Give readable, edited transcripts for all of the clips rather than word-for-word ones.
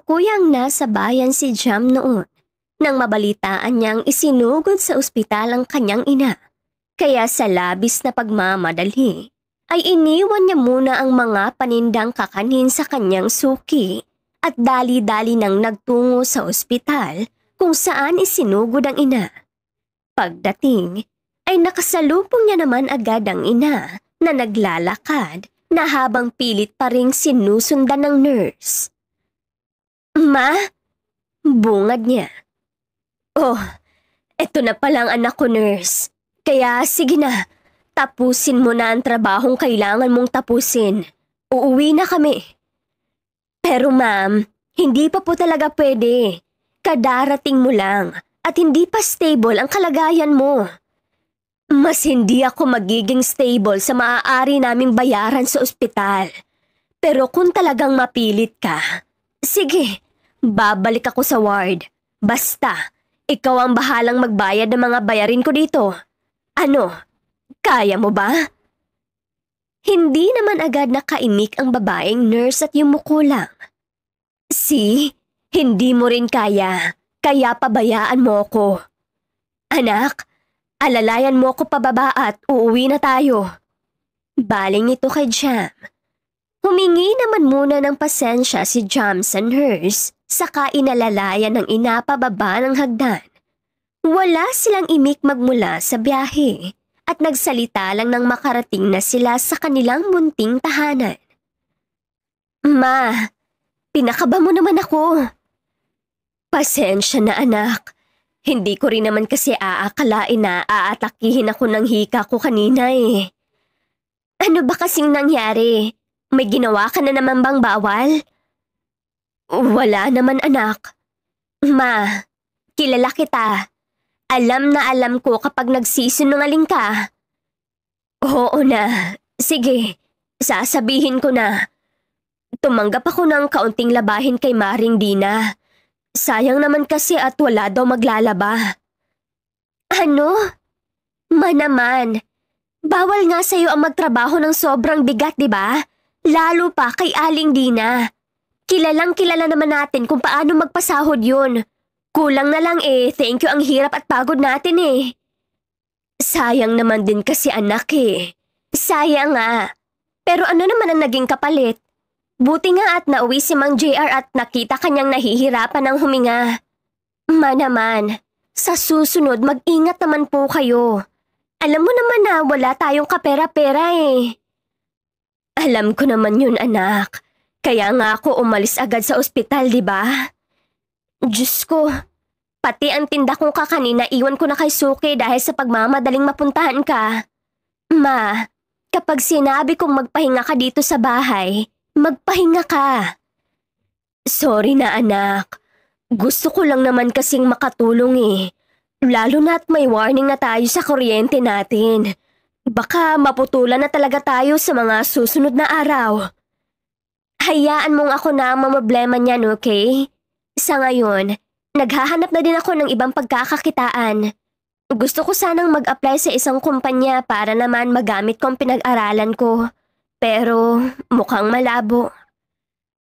Kasalukuyang nasa bayan si Jam noon nang mabalitaan niyang isinugod sa ospital ang kanyang ina. Kaya sa labis na pagmamadali, ay iniwan niya muna ang mga panindang kakanin sa kanyang suki at dali-dali nang nagtungo sa ospital kung saan isinugod ang ina. Pagdating, ay nakasalubong niya naman agad ang ina na naglalakad na habang pilit pa ring sinusundan ng nurse. "Ma?" Bungad niya. "Oh, eto na palang anak ko, nurse. Kaya sige na, tapusin mo na ang trabahong kailangan mong tapusin. Uuwi na kami." "Pero ma'am, hindi pa po talaga pwede. Kadarating mo lang at hindi pa stable ang kalagayan mo." "Mas hindi ako magiging stable sa maaari naming bayaran sa ospital. Pero kung talagang mapilit ka, sige, babalik ako sa ward. Basta, ikaw ang bahalang magbayad ng mga bayarin ko dito. Ano, kaya mo ba?" Hindi naman agad nakaimik ang babaeng nurse at yumuko lang. "Si, hindi mo rin kaya pabayaan mo ko. Anak, alalayan mo ko pababa at uuwi na tayo." Baling nito kay Jam. Humingi naman muna ng pasensya si Jam sa nurse, saka inalalayan ng ina pababa ng hagdan. Wala silang imik magmula sa biyahe at nagsalita lang nang makarating na sila sa kanilang munting tahanan. "Ma, pinakaba mo naman ako." "Pasensya na anak. Hindi ko rin naman kasi aakalain na aatakihin ako ng hika ko kanina eh." "Ano ba kasing nangyari? May ginawa ka na naman bang bawal?" "Wala naman anak." "Ma, kilala kita. Alam na alam ko kapag nagsisinungaling ka." "Oo na. Sige, sasabihin ko na. Tumanggap ako ng kaunting labahin kay Maring Dina. Sayang naman kasi at wala daw maglalaba." "Ano? Ma naman. Bawal nga sa'yo ang magtrabaho ng sobrang bigat, di ba? Lalo pa kay Aling Dina. Kilalang kilala naman natin kung paano magpasahod yun. Kulang na lang eh, thank you ang hirap at pagod natin eh." "Sayang naman din kasi anak eh." "Sayang nga. Pero ano naman ang naging kapalit? Buti nga at nauwi si Mang JR at nakita kanyang nahihirapan ng huminga." "Ma naman, sa susunod mag-ingat naman po kayo. Alam mo naman na wala tayong kapera-pera eh." "Alam ko naman yun anak. Kaya nga ako umalis agad sa ospital, di ba? Diyos ko, pati ang tinda kong kakanina iwan ko na kay Suki dahil sa pagmamadaling mapuntahan ka. Ma, kapag sinabi kong magpahinga ka dito sa bahay, magpahinga ka." "Sorry na anak. Gusto ko lang naman kasing makatulong eh. Lalo na't may warning na tayo sa kuryente natin. Baka maputulan na talaga tayo sa mga susunod na araw." "Hayaan mong ako na ang mamroblema niyan, okay? Sa ngayon, naghahanap na din ako ng ibang pagkakakitaan. Gusto ko sanang mag-apply sa isang kumpanya para naman magamit ko ang pinag-aralan ko. Pero mukhang malabo."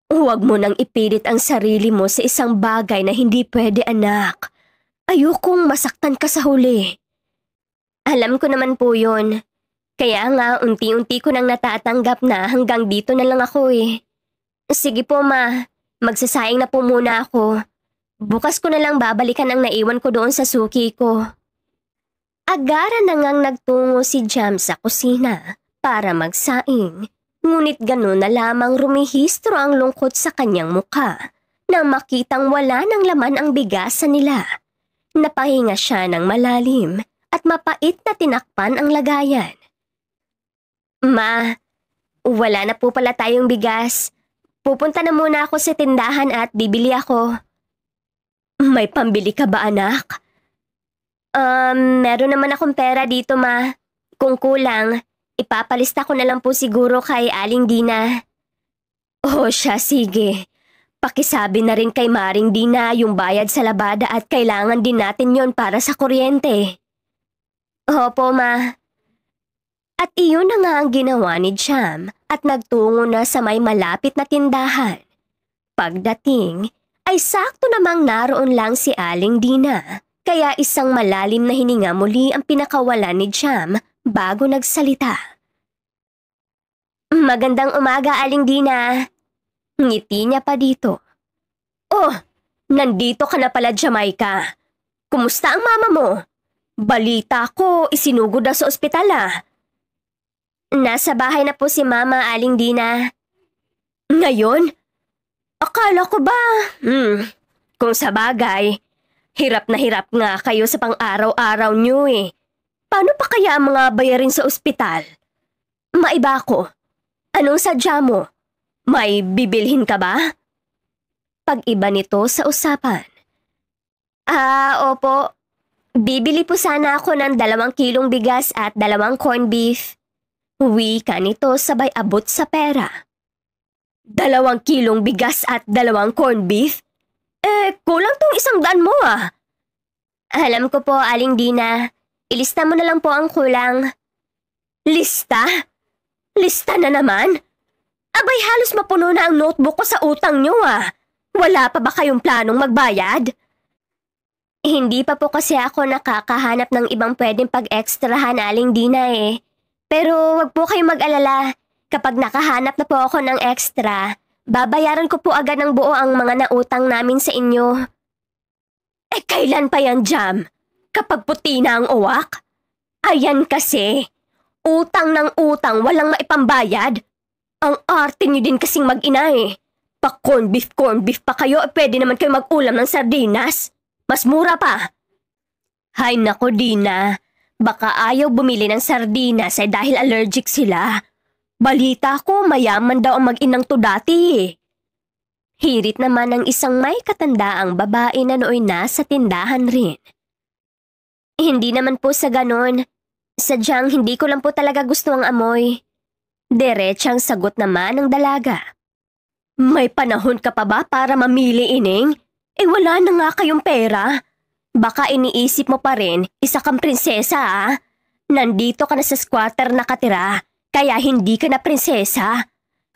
"Huwag mo nang ipilit ang sarili mo sa isang bagay na hindi pwede anak. Ayokong masaktan ka sa huli." "Alam ko naman po yun. Kaya nga unti-unti ko nang natatanggap na hanggang dito na lang ako eh. Sige po ma, magsasaing na po muna ako. Bukas ko na lang babalikan ang naiwan ko doon sa suki ko." Agaran na ngang nagtungo si Jam sa kusina para magsaing. Ngunit gano'n na lamang rumihistro ang lungkot sa kanyang mukha nang makitang wala ng laman ang bigas nila. Napahinga siya ng malalim at mapait na tinakpan ang lagayan. "Ma, wala na po pala tayong bigas. Pupunta na muna ako sa tindahan at bibili ako." "May pambili ka ba anak?" Meron naman akong pera dito ma. Kung kulang, ipapalista ko na lang po siguro kay Aling Dina." "Oh siya, sige. Pakisabi na rin kay Maring Dina yung bayad sa labada at kailangan din natin yon para sa kuryente." "Opo ma." At iyon na nga ang ginawa ni Jam at nagtungo na sa may malapit na tindahan. Pagdating ay sakto namang naroon lang si Aling Dina. Kaya isang malalim na hininga muli ang pinakawalan ni Jam bago nagsalita. Magandang umaga, Aling Dina. Ngiti niya pa dito. Oh, nandito ka na pala, Jamaica. Kumusta ang mama mo? Balita ko, isinugod na sa ospital Nasa bahay na po si Mama, Aling Dina. Ngayon? Akala ko ba? Kung sa bagay, hirap na hirap nga kayo sa pang-araw-araw niyo Paano pa kaya ang mga bayarin sa ospital? Maiba ko. Anong sadya mo? May bibilhin ka ba? Pag-iba nito sa usapan. Opo. Bibili po sana ako ng 2 kilong bigas at 2 corned beef. Wika nito sabay abot sa pera. 2 kilong bigas at 2 corned beef? Kulang tong 100 mo Alam ko po, Aling Dina. Ilista mo na lang po ang kulang. Lista? Lista na naman? Abay, halos mapuno na ang notebook ko sa utang nyo Wala pa ba kayong planong magbayad? Hindi pa po kasi ako nakakahanap ng ibang pwedeng pag-extrahan, Aling Dina Pero wag po kayong mag-alala. Kapag nakahanap na po ako ng extra, babayaran ko po agad ng buo ang mga nautang namin sa inyo. Kailan pa yan, Jam? Kapag puti na ang uwak? Ayan kasi. Utang ng utang, walang maipambayad. Ang arte niyo din kasing mag-ina Pa-corn beef pa kayo, pwede naman kayo mag-ulam ng sardinas. Mas mura pa. Hay nako, Dina. Baka ayaw bumili ng sardinas dahil allergic sila. Balita ko, mayaman daw ang mag-inang to dati Hirit naman ng isang may katandaang babae na nooy nasa tindahan rin. Hindi naman po sa ganon. Sadyang hindi ko lang po talaga gusto ang amoy. Diretsang sagot naman ng dalaga. May panahon ka pa ba para mamili, Ining? Wala na nga kayong pera. Baka iniisip mo pa rin, isa kang prinsesa Nandito ka na sa squatter nakatira, kaya hindi ka na prinsesa.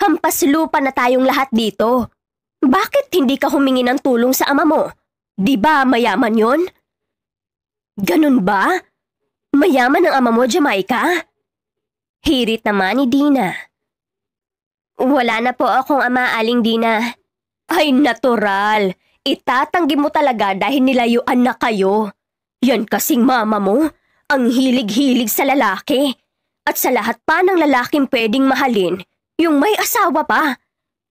Hampas lupa na tayong lahat dito. Bakit hindi ka humingi ng tulong sa ama mo? Di ba mayaman yon? Ganun ba? Mayaman ang ama mo, Jamaica? Hirit naman ni Dina. Wala na po akong ama, Aling Dina. Ay, natural. Itatanggi mo talaga dahil nilayuan na kayo. Yan kasing mama mo, ang hilig-hilig sa lalaki. At sa lahat pa ng lalaking pwedeng mahalin, yung may asawa pa.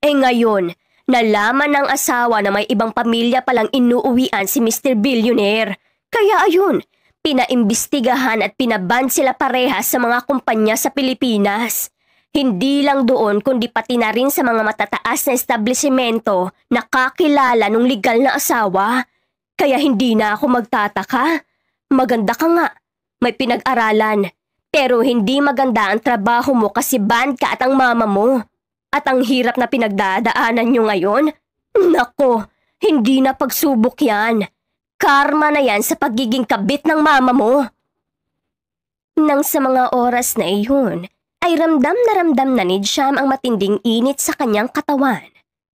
Ngayon, nalaman ng asawa na may ibang pamilya palang inuuwian si Mr. Billionaire. Kaya ayun, pinaimbestigahan at pinaban sila parehas sa mga kumpanya sa Pilipinas. Hindi lang doon kundi pati na rin sa mga matataas na establishmento na kakilala nung legal na asawa. Kaya hindi na ako magtataka. Maganda ka nga, may pinag-aralan. Pero hindi maganda ang trabaho mo kasi banned ka at ang mama mo. At ang hirap na pinagdadaanan nyo ngayon? Nako, hindi na pagsubok yan. Karma na yan sa pagiging kabit ng mama mo. Nang sa mga oras na iyon, ay ramdam na ni Jam ang matinding init sa kanyang katawan.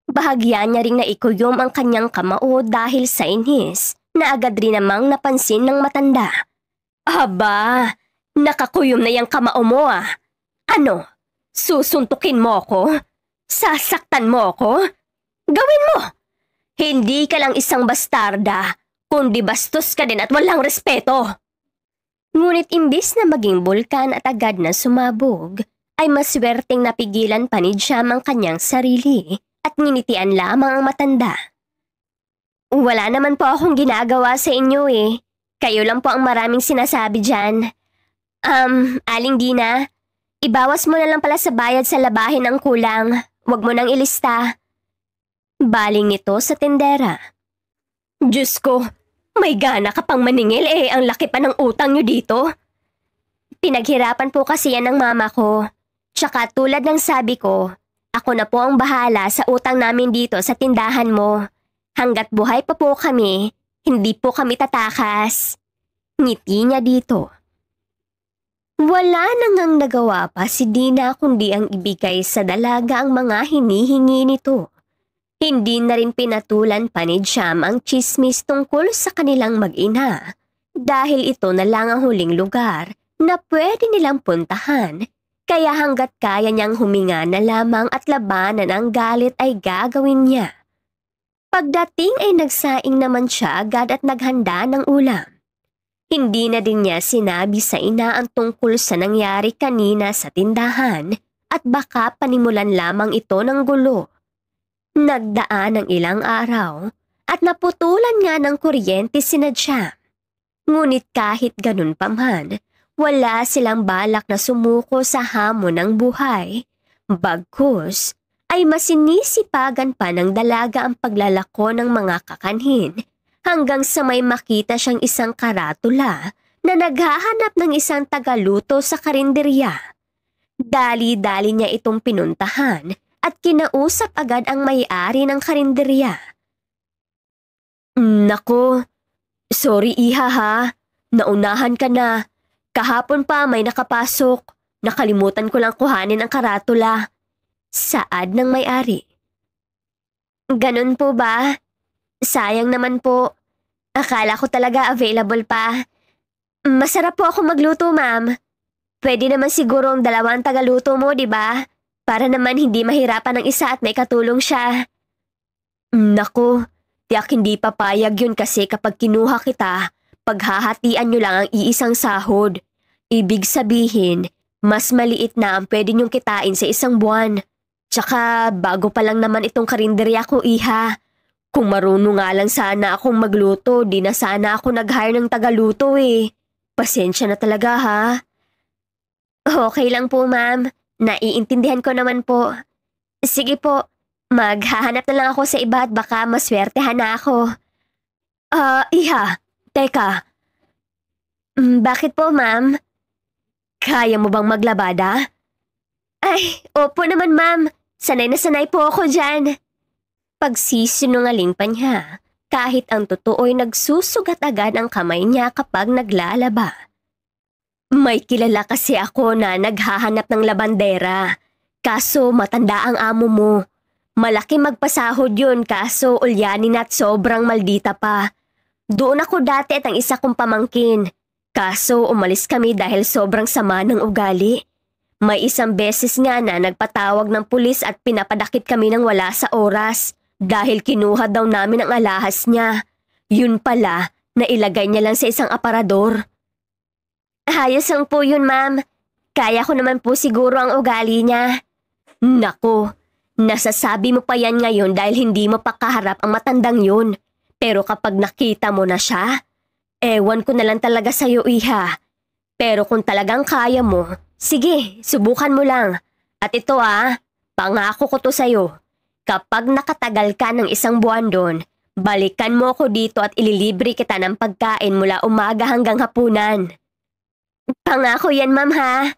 Bahagya niya ring naikuyom ang kanyang kamao dahil sa inis na agad rin namang napansin ng matanda. Aba, nakakuyom na yung kamao mo Ano, susuntukin mo ko? Sasaktan mo ko? Gawin mo! Hindi ka lang isang bastarda, kundi bastos ka din at walang respeto. Ngunit imbis na maging bulkan at agad na sumabog, ay maswerteng napigilan pa ni Jam ang kanyang sarili at nginitian lamang ang matanda. Wala naman po akong ginagawa sa inyo Kayo lang po ang maraming sinasabi dyan. Aling Dina, ibawas mo na lang pala sa bayad sa labahin ang kulang. Huwag mo nang ilista. Baling nito sa tendera. Diyos ko, may gana ka pang maningil ang laki pa ng utang nyo dito. Pinaghirapan po kasi yan ng mama ko. Tsaka tulad ng sabi ko, ako na po ang bahala sa utang namin dito sa tindahan mo. Hanggat buhay pa po kami, hindi po kami tatakas. Ngiti niya dito. Wala nang nagawa pa si Dina kundi ang ibigay sa dalaga ang mga hinihingi nito. Hindi na rin pinatulan pa ni Jam ang chismis tungkol sa kanilang mag-ina dahil ito na lang ang huling lugar na pwede nilang puntahan. Kaya hanggat kaya niyang huminga na lamang at labanan ang galit ay gagawin niya. Pagdating ay nagsaing naman siya agad at naghanda ng ulam. Hindi na din niya sinabi sa ina ang tungkol sa nangyari kanina sa tindahan at baka panimulan lamang ito ng gulo. Nagdaan ng ilang araw at naputulan nga ng kuryente sina Jam. Ngunit kahit ganun pa man, wala silang balak na sumuko sa hamon ng buhay. Bagkus ay masinisipagan pa ng dalaga ang paglalako ng mga kakanhin hanggang sa may makita siyang isang karatula na naghahanap ng isang tagaluto sa karinderya. Dali-dali niya itong pinuntahan at kinausap agad ang may-ari ng karinderya. Nako, sorry iha ha, naunahan ka na. Kahapon pa may nakapasok, nakalimutan ko lang kuhanin ang karatula. Saad ng may-ari. Ganun po ba? Sayang naman po. Akala ko talaga available pa. Masarap po ako magluto, ma'am. Pwede naman siguro ang dalawang tagaluto mo, di ba? Para naman hindi mahirapan ng isa at may katulong siya. Naku, tiyak hindi papayag yun kasi kapag kinuha kita, paghahatian nyo lang ang iisang sahod. Ibig sabihin, mas maliit na ang pwede nyong kitain sa isang buwan. Tsaka bago pa lang naman itong karinderya ko, iha. Kung marunong nga lang sana akong magluto, di na sana ako nag-hire ng tagaluto eh. Pasensya na talaga ha. Okay lang po ma'am, naiintindihan ko naman po. Sige po, maghahanap na lang ako sa iba at baka maswertehan na ako. Iha, teka. Bakit po ma'am? Kaya mo bang maglabada? Ay, opo naman ma'am. Sanay na sanay po ako dyan. Pagsisinungaling pa niya, kahit ang totoo'y nagsusugat agad ang kamay niya kapag naglalaba. May kilala kasi ako na naghahanap ng labandera. Kaso matanda ang amo mo. Malaki magpasahod yun kaso ulyanin at sobrang maldita pa. Doon ako dati at ang isa kong pamangkin. Kaso umalis kami dahil sobrang sama ng ugali. May isang beses nga na nagpatawag ng pulis at pinapadakip kami ng wala sa oras dahil kinuha daw namin ang alahas niya. Yun pala, nailagay niya lang sa isang aparador. Ayos lang po yun ma'am. Kaya ko naman po siguro ang ugali niya. Nako, nasasabi mo pa yan ngayon dahil hindi mo pa kaharap ang matandang yun. Pero kapag nakita mo na siya, ewan ko na lang talaga sa'yo iha. Pero kung talagang kaya mo, sige, subukan mo lang. At ito pangako ko to sa'yo. Kapag nakatagal ka ng isang buwan doon, balikan mo ako dito at ililibre kita ng pagkain mula umaga hanggang hapunan. Pangako yan ma'am ha?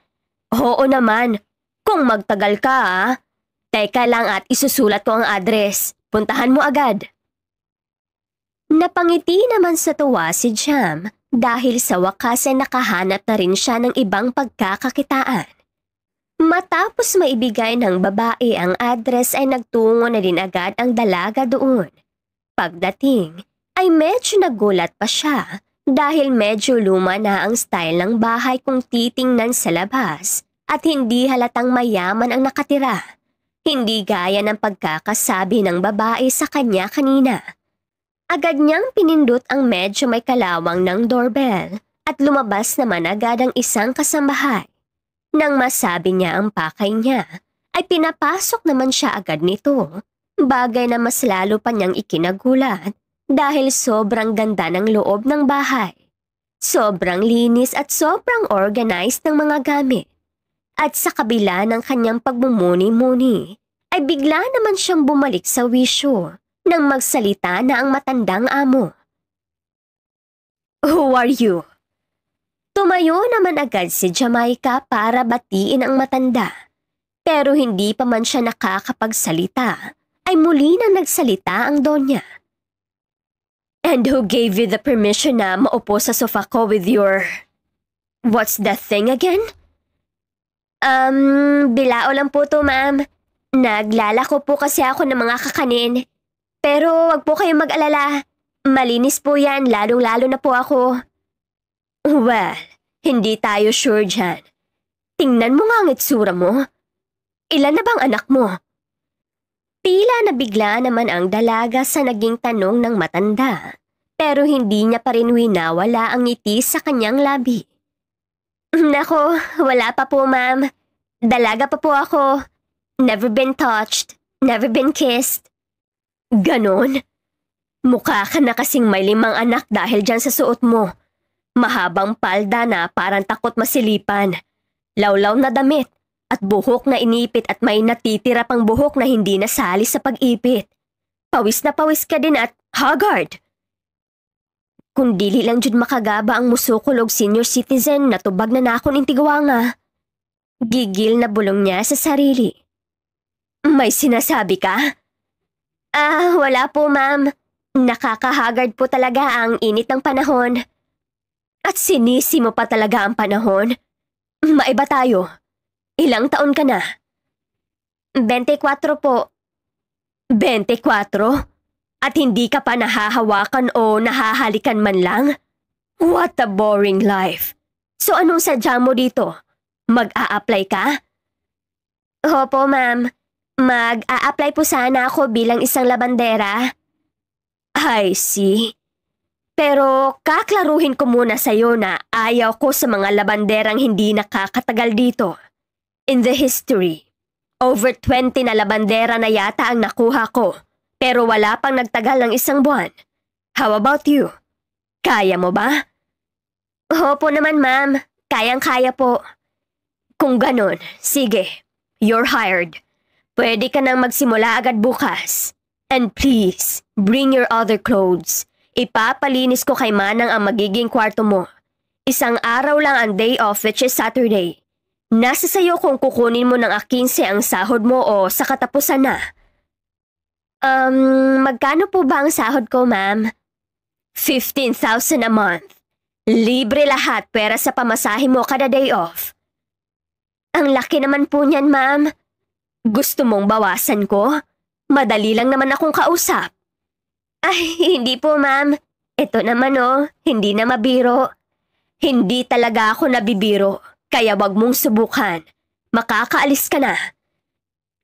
Oo naman, kung magtagal ka Teka lang at isusulat ko ang address. Puntahan mo agad. Napangiti naman sa tuwa si Jam dahil sa wakas ay nakahanap na rin siya ng ibang pagkakakitaan. Matapos maibigay ng babae ang address ay nagtungo na din agad ang dalaga doon. Pagdating ay medyo nagulat pa siya dahil medyo luma na ang style ng bahay kung titingnan sa labas at hindi halatang mayaman ang nakatira. Hindi gaya ng pagkakasabi ng babae sa kanya kanina. Agad niyang pinindot ang medyo may kalawang ng doorbell at lumabas naman agad ang isang kasambahay. Nang masabi niya ang pakay niya, ay pinapasok naman siya agad nito. Bagay na mas lalo pa niyang ikinagulat dahil sobrang ganda ng loob ng bahay. Sobrang linis at sobrang organized ng mga gamit. At sa kabila ng kanyang pagmumuni-muni, ay bigla naman siyang bumalik sa wisyo nang magsalita na ang matandang amo. Who are you? Tumayo naman agad si Jamaica para batiin ang matanda. Pero hindi pa man siya nakakapagsalita, ay muli nang nagsalita ang donya. And who gave you the permission na maupo sa sofa ko with your... What's that thing again? Bilao lang po to ma'am. Naglalako po kasi ako ng mga kakanin. Pero wag po kayong mag-alala. Malinis po yan, lalong-lalo na po ako. Well, hindi tayo sure dyan. Tingnan mo nga ang itsura mo. Ilan na bang anak mo? Tila nabigla naman ang dalaga sa naging tanong ng matanda. Pero hindi niya pa rin winawala ang ngiti sa kanyang labi. Nako, wala pa po ma'am. Dalaga pa po ako. Never been touched. Never been kissed. Ganon? Mukha ka na kasing may 5 anak dahil dyan sa suot mo. Mahabang palda na parang takot masilipan. Lawlaw na damit at buhok na inipit at may natitira pang buhok na hindi nasali sa pag-ipit. Pawis na pawis ka din at haggard. Kung dili lang jud makagaba ang musukulog senior citizen na tubag na nakon intigwa nga. Gigil na bulong niya sa sarili. May sinasabi ka? Wala po ma'am. Nakakahagard po talaga ang init ng panahon. At sinisi mo pa talaga ang panahon? Maiba tayo. Ilang taon ka na? 24 po. 24? At hindi ka pa nahahawakan o nahahalikan man lang? What a boring life. So anong sadya mo dito? Mag-a-apply ka? Opo ma'am. Mag-a-apply po sana ako bilang isang labandera. I see. Pero kaklaruhin ko muna sa'yo na ayaw ko sa mga labanderang hindi nakakatagal dito. In the history, over 20 na labandera na yata ang nakuha ko. Pero wala pang nagtagal ng 1 buwan. How about you? Kaya mo ba? Opo naman ma'am. Kayang-kaya po. Kung ganon, sige. You're hired. Pwede ka nang magsimula agad bukas. And please, bring your other clothes. Ipapalinis ko kay Manang ang magiging kwarto mo. 1 araw lang ang day off which is Saturday. Nasa sayo kung kukunin mo ng 15 ang sahod mo o sa katapusan na. Magkano po ba ang sahod ko, ma'am? 15,000 a month. Libre lahat pera sa pamasahe mo kada day off. Ang laki naman po niyan, ma'am. Gusto mong bawasan ko? Madali lang naman akong kausap. Ay, hindi po, ma'am. Ito naman hindi na mabiro. Hindi talaga ako nabibiro, kaya wag mong subukan. Makakaalis ka na.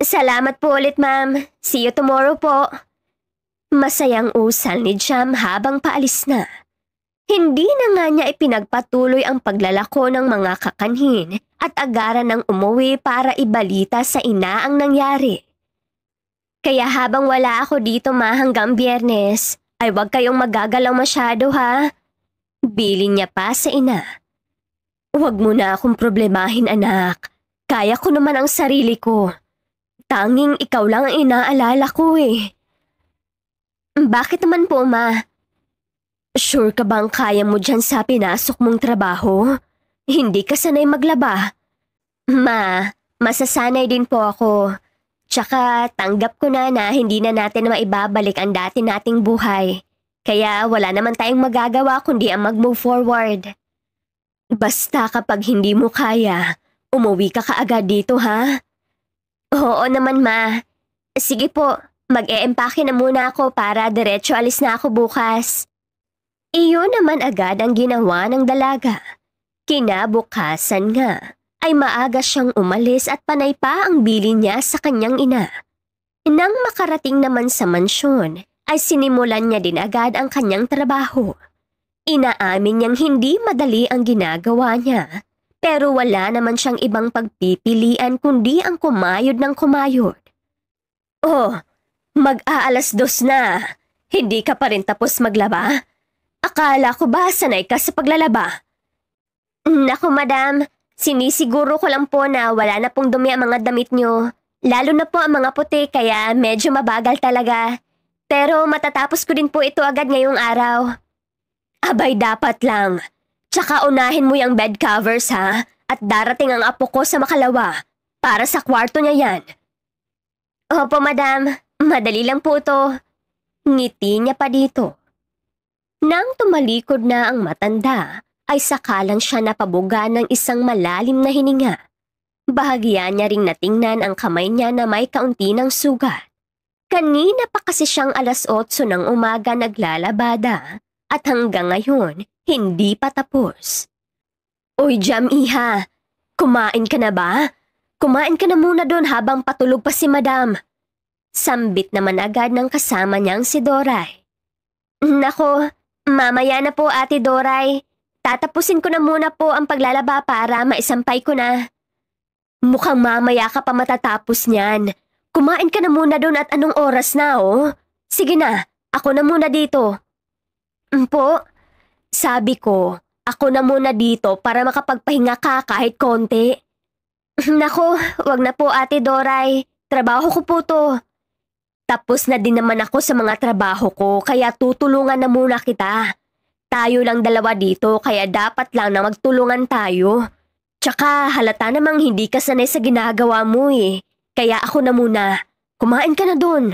Salamat po ulit, ma'am. See you tomorrow po. Masayang usal ni Jam habang paalis na. Hindi na nga niya ipinagpatuloy ang paglalako ng mga kakanhin at agaran ng umuwi para ibalita sa ina ang nangyari. Kaya habang wala ako dito hanggang Biyernes, ay wag kayong magagalaw masyado ha. Bilin niya pa sa ina. Huwag mo na akong problemahin anak. Kaya ko naman ang sarili ko. Tanging ikaw lang ang inaalala ko eh. Bakit naman po, ma? Sure ka bang kaya mo dyan sa pinasok mong trabaho? Hindi ka sanay maglaba. Ma, masasanay din po ako. Tsaka tanggap ko na hindi na natin maibabalik ang dati nating buhay. Kaya wala naman tayong magagawa kundi ang mag-move forward. Basta kapag hindi mo kaya, umuwi ka kaagad dito ha? Oo naman ma. Sige po, mag-e-empake na muna ako para diretso alis na ako bukas. Iyon naman agad ang ginawa ng dalaga. Kinabukasan nga ay maaga siyang umalis at panay pa ang bili niya sa kanyang ina. Nang makarating naman sa mansyon ay sinimulan niya din agad ang kanyang trabaho. Inaamin niyang hindi madali ang ginagawa niya. Pero wala naman siyang ibang pagpipilian kundi ang kumayod ng kumayod. Oh, mag-aalas 2 na. Hindi ka pa rin tapos maglaba? Akala ko ba sanay ka sa paglalaba? Naku madam, sinisiguro ko lang po na wala na pong dumi ang mga damit nyo. Lalo na po ang mga puti kaya medyo mabagal talaga. Pero matatapos ko din po ito agad ngayong araw. Abay dapat lang. Tsaka unahin mo yung bed covers ha, at darating ang apo ko sa makalawa. Para sa kwarto niya yan. Opo madam, madali lang po to. Ngiti niya pa dito. Nang tumalikod na ang matanda, ay sakalang siya napabuga ng isang malalim na hininga. Bahagya niya ring natingnan ang kamay niya na may kaunti ng sugat. Kanina pa kasi siyang 8:00 ng umaga naglalabada at hanggang ngayon hindi pa tapos. Uy, Jam Iha, kumain ka na ba? Kumain ka na muna doon habang patulog pa si Madam. Sambit naman agad ng kasama niyang si Doray. Nako, mamaya na po Ate Doray. Tatapusin ko na muna po ang paglalaba para maisampay ko na. Mukhang mamaya ka pa matatapos niyan. Kumain ka na muna doon at anong oras na oh? Sige na, ako na muna dito. Po, sabi ko, ako na muna dito para makapagpahinga ka kahit konti. Nako, wag na po Ate Doray. Trabaho ko po to. Tapos na din naman ako sa mga trabaho ko kaya tutulungan na muna kita. Tayo lang dalawa dito kaya dapat lang na magtulungan tayo. Tsaka halata namang hindi ka sanay sa ginagawa mo eh. Kaya ako na muna. Kumain ka na dun.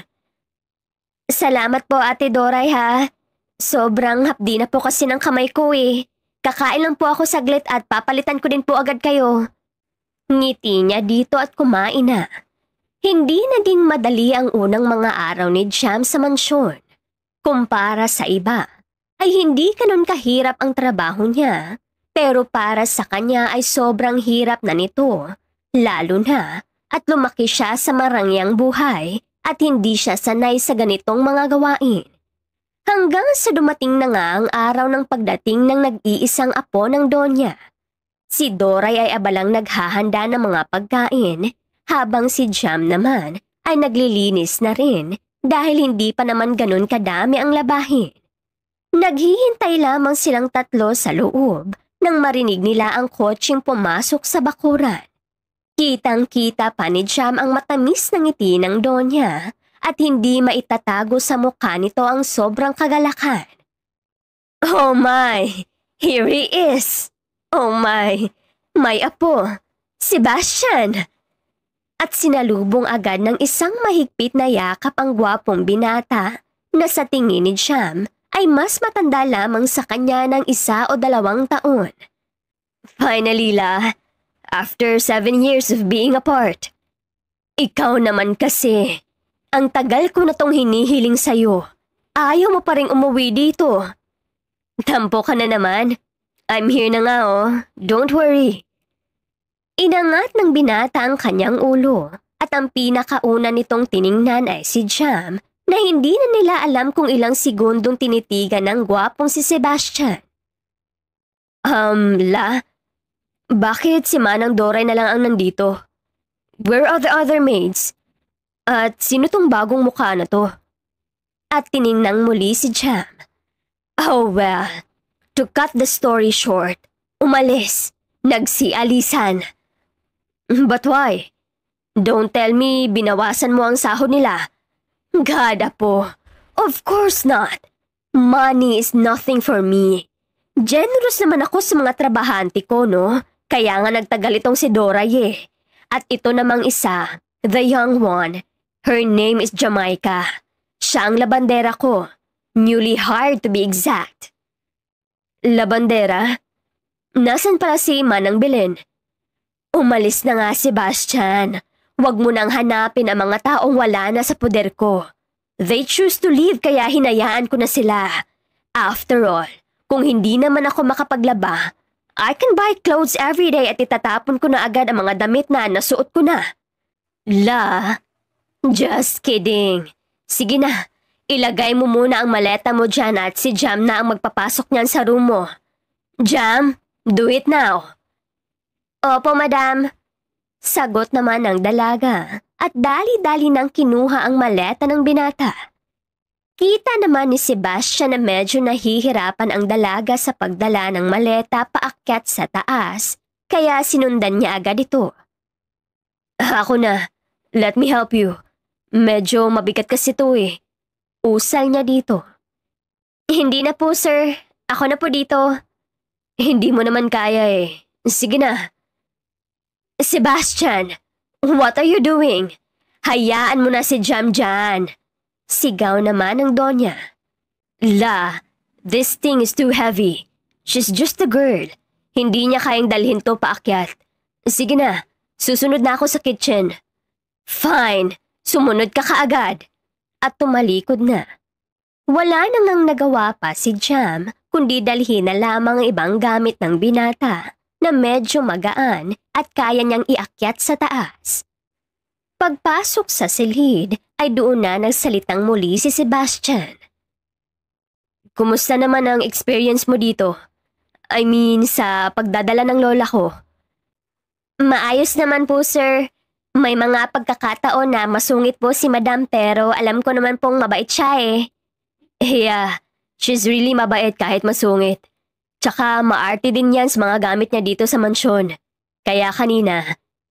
Salamat po Ate Doray ha. Sobrang hapdi na po kasi ng kamay ko eh. Kakain lang po ako saglit at papalitan ko din po agad kayo. Ngiti niya dito at kumain na. Hindi naging madali ang unang mga araw ni Jam sa mansyon. Kumpara sa iba, ay hindi ganun kahirap ang trabaho niya. Pero para sa kanya ay sobrang hirap na nito. Lalo na at lumaki siya sa marangyang buhay at hindi siya sanay sa ganitong mga gawain. Hanggang sa dumating na nga ang araw ng pagdating ng nag-iisang apo ng Donya. Si Doray ay abalang naghahanda ng mga pagkain habang si Jam naman ay naglilinis na rin dahil hindi pa naman ganun kadami ang labahin. Naghihintay lamang silang tatlo sa loob nang marinig nila ang kotseng pumasok sa bakuran. Kitang-kita pa ni Jam ang matamis na ngiti ng Donya at hindi maitatago sa mukha nito ang sobrang kagalakan. Oh my! Here he is! Oh my! May apo! Sebastian! At sinalubong agad ng isang mahigpit na yakap ang gwapong binata na sa tingin ni Jam ay mas matanda lamang sa kanya ng 1 o 2 taon. Finally la! After 7 years of being apart. Ikaw naman kasi, ang tagal ko na tong hinihiling sa'yo. Ayaw mo pa rin umuwi dito. Tampo ka na naman. I'm here na nga oh, don't worry. Inangat ng binata ang kanyang ulo at ang pinakauna nitong tiningnan ay si Jam na hindi na nila alam kung ilang segundong tinitigan ng gwapong si Sebastian. Bakit si Manang Doray na lang ang nandito? Where are the other maids? At sino tong bagong mukha na to? At tiningnang muli si Jam. Oh well, to cut the story short, umalis, nagsialisan. But why? Don't tell me binawasan mo ang sahod nila. God apo, of course not. Money is nothing for me. Generous naman ako sa mga trabahante ko, no? Kaya nga nagtagal itong si Doray eh. At ito namang isa, the young one. Her name is Jamaica. Siya ang labandera ko. Newly hired to be exact. Labandera? Nasaan pala si Manang Belen? Umalis na nga Sebastian. Huwag mo nang hanapin ang mga taong wala na sa poder ko. They choose to leave kaya hinayaan ko na sila. After all, kung hindi naman ako makapaglaba, I can buy clothes every day at itatapon ko na agad ang mga damit na nasuot ko na. La, just kidding. Sige na, ilagay mo muna ang maleta mo dyan at si Jam na ang magpapasok niyan sa room mo. Jam, do it now. Opo, madam. Sagot naman ng dalaga at dali-dali nang kinuha ang maleta ng binata. Kita naman ni Sebastian na medyo nahihirapan ang dalaga sa pagdala ng maleta paakyat sa taas, kaya sinundan niya agad ito. Ako na, let me help you. Medyo mabigat kasi ito eh. Usal niya dito. Hindi na po sir, ako na po dito. Hindi mo naman kaya eh. Sige na. Sebastian, what are you doing? Hayaan mo na si Jam dyan. Sigaw naman ng Donya. La, this thing is too heavy. She's just a girl. Hindi niya kayang dalhin to paakyat. Sige na, susunod na ako sa kitchen. Fine, sumunod ka kaagad. at tumalikod na. Wala nang nang nagawa pa si Jam kundi dalhin na lamang ang ibang gamit ng binata na medyo magaan at kaya niyang iakyat sa taas. Pagpasok sa silid ay doon na nagsalitang muli si Sebastian. Kumusta naman ang experience mo dito? I mean sa pagdadala ng lola ko. Maayos naman po sir. May mga pagkakataon na masungit po si madam pero alam ko naman pong mabait siya eh. Yeah, she's really mabait kahit masungit. Tsaka maarte din yan sa mga gamit niya dito sa mansyon. Kaya kanina,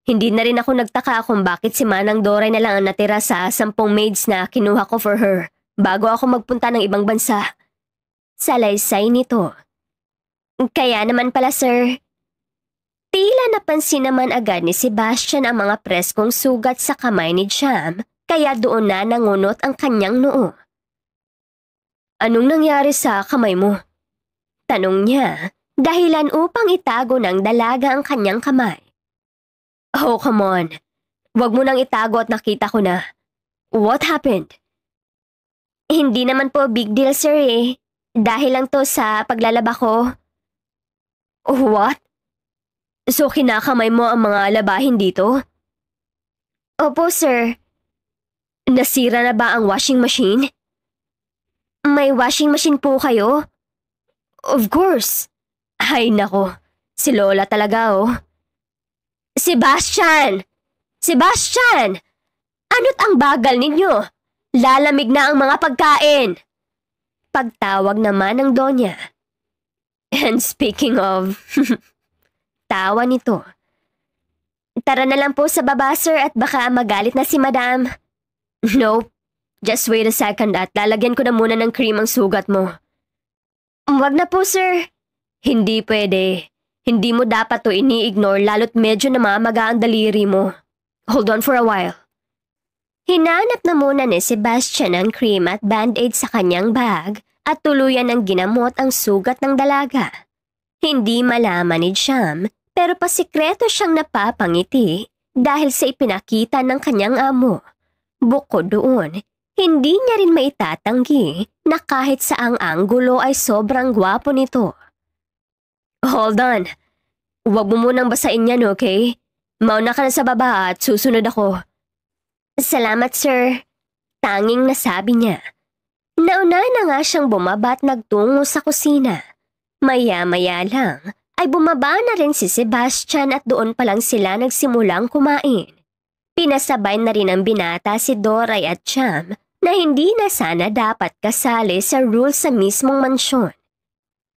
hindi na rin ako nagtaka kung bakit si Manang Doray na lang ang natira sa 10 maids na kinuha ko for her bago ako magpunta ng ibang bansa. Salaysay nito. Kaya naman pala sir. Tila napansin naman agad ni Sebastian ang mga preskong sugat sa kamay ni Jam kaya doon na nangunot ang kanyang noo. Anong nangyari sa kamay mo? Tanong niya, dahilan upang itago ng dalaga ang kanyang kamay. Oh, come on. Huwag mo nang itago at nakita ko na. What happened? Hindi naman po big deal sir eh. Dahil lang to sa paglalaba ko. What? So kinakamay mo ang mga labahin dito? Opo sir. Nasira na ba ang washing machine? May washing machine po kayo? Of course. Ay nako, si Lola talaga oh. Sebastian! Sebastian! Ano't ang bagal ninyo? Lalamig na ang mga pagkain! Pagtawag naman ng Donya. And speaking of, tawa nito. Tara na lang po sa baba sir at baka magalit na si madam. Nope. Just wait a second at lalagyan ko na muna ng cream ang sugat mo. Wag na po sir. Hindi pwede. Hindi mo dapat to ini-ignore lalo't medyo namamaga ang daliri mo. Hold on for a while. Hinanap na muna ni Sebastian ang cream at band-aid sa kanyang bag at tuluyan ng ginamot ang sugat ng dalaga. Hindi malaman ni Jam pero pasikreto siyang napapangiti dahil sa ipinakita ng kanyang amo. Bukod doon, hindi niya rin maitatanggi na kahit saang anggulo ay sobrang gwapo nito. Hold on. Huwag mo munang basain yan, okay? Mauna ka na sa baba at susunod ako. Salamat, sir. Tanging nasabi niya. Nauna na nga siyang bumaba at nagtungo sa kusina. Maya-maya lang ay bumaba na rin si Sebastian at doon pa lang sila nagsimulang kumain. Pinasabay na rin ang binata si Doray at Jam na hindi na sana dapat kasali sa rules sa mismong mansyon.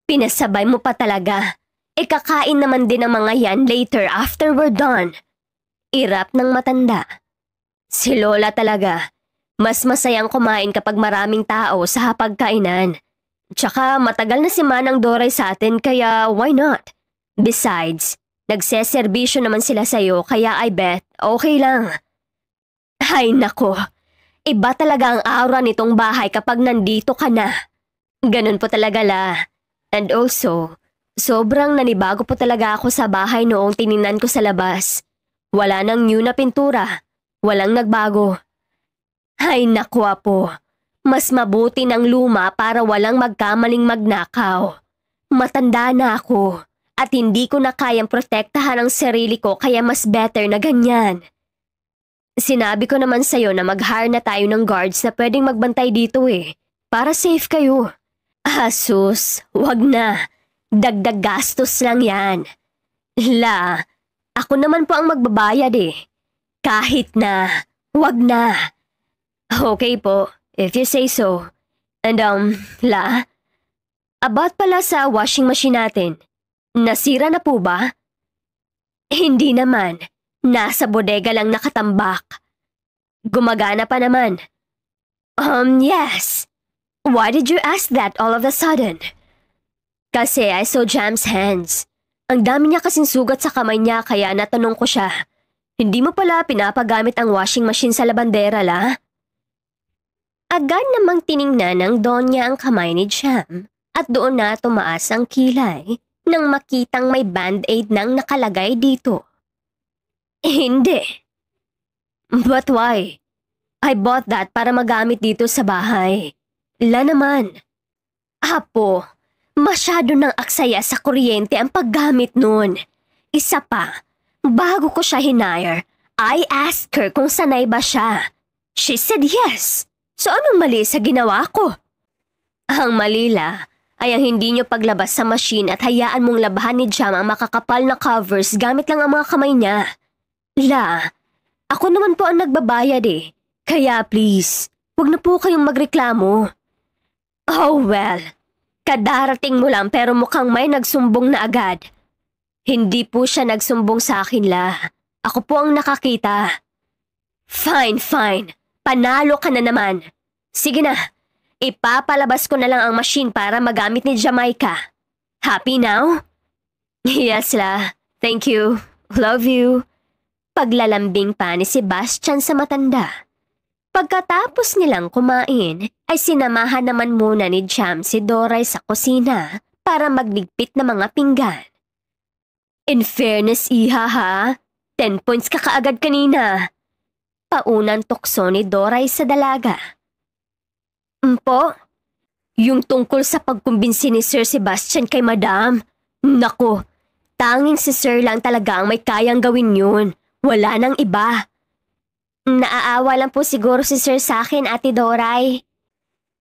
Pinasabay mo pa talaga. Kakain naman din ang mga yan later after we're done. Irap ng matanda. Si Lola talaga. Mas masayang kumain kapag maraming tao sa hapagkainan. Tsaka matagal na si Manang Doray sa atin kaya why not? Besides, nagseserbisyo naman sila sa'yo kaya I bet okay lang. Ay nako. Iba talaga ang aura nitong bahay kapag nandito ka na. Ganun po talaga la. And also, sobrang nanibago po talaga ako sa bahay noong tiningnan ko sa labas. Wala nang new na pintura. Walang nagbago. Ay naku po. Mas mabuti ng luma para walang magkamaling magnakaw. Matanda na ako at hindi ko na kayang protektahan ang sarili ko kaya mas better na ganyan. Sinabi ko naman sa'yo na mag-hire na tayo ng guards na pwedeng magbantay dito eh. Para safe kayo. Sus, wag na. Dagdag gastos lang yan. La, ako naman po ang magbabayad eh. Kahit na, wag na. Okay po, if you say so. And La, about pala sa washing machine natin. Nasira na po ba? Hindi naman. Nasa bodega lang nakatambak. Gumagana pa naman. Yes. Why did you ask that all of a sudden? Kasi I saw Jam's hands. Ang dami niya kasing sugat sa kamay niya kaya natanong ko siya. Hindi mo pala pinapagamit ang washing machine sa labandera la? Agad namang tiningnan ng Donya ang kamay ni Jam at doon na tumaas ang kilay nang makitang may band-aid nang nakalagay dito. Hindi. But why? I bought that para magamit dito sa bahay. La naman. Apo, masyado nang aksaya sa kuryente ang paggamit nun. Isa pa, bago ko siya hinire, I asked her kung sanay ba siya. She said yes. So anong mali sa ginawa ko? Ang malila ay ang hindi nyo paglabas sa machine at hayaan mong labahan ni Jam ang makakapal na covers gamit lang ang mga kamay niya. La, ako naman po ang nagbabayad eh. Kaya please, wag na po kayong magreklamo. Oh well, kadarating mo lang pero mukhang may nagsumbong na agad. Hindi po siya nagsumbong sa akin, La. Ako po ang nakakita. Fine. Panalo ka na naman. Sige na. Ipapalabas ko na lang ang machine para magamit ni Jamaica. Happy now? Yes, La. Thank you. Love you. Paglalambing pa ni Sebastian sa matanda. Pagkatapos nilang kumain, ay sinamahan naman muna ni Jam si Doray sa kusina para magligpit ng mga pinggan. In fairness, iha ha, 10 points ka kaagad kanina. Paunang tukso ni Doray sa dalaga. Po? Yung tungkol sa pagkumbinsi ni Sir Sebastian kay Madam. Nako, tanging si Sir lang talaga ang may kayang gawin yun. Wala nang iba. Naaawa lang po siguro si Sir sa akin, Ate Doray.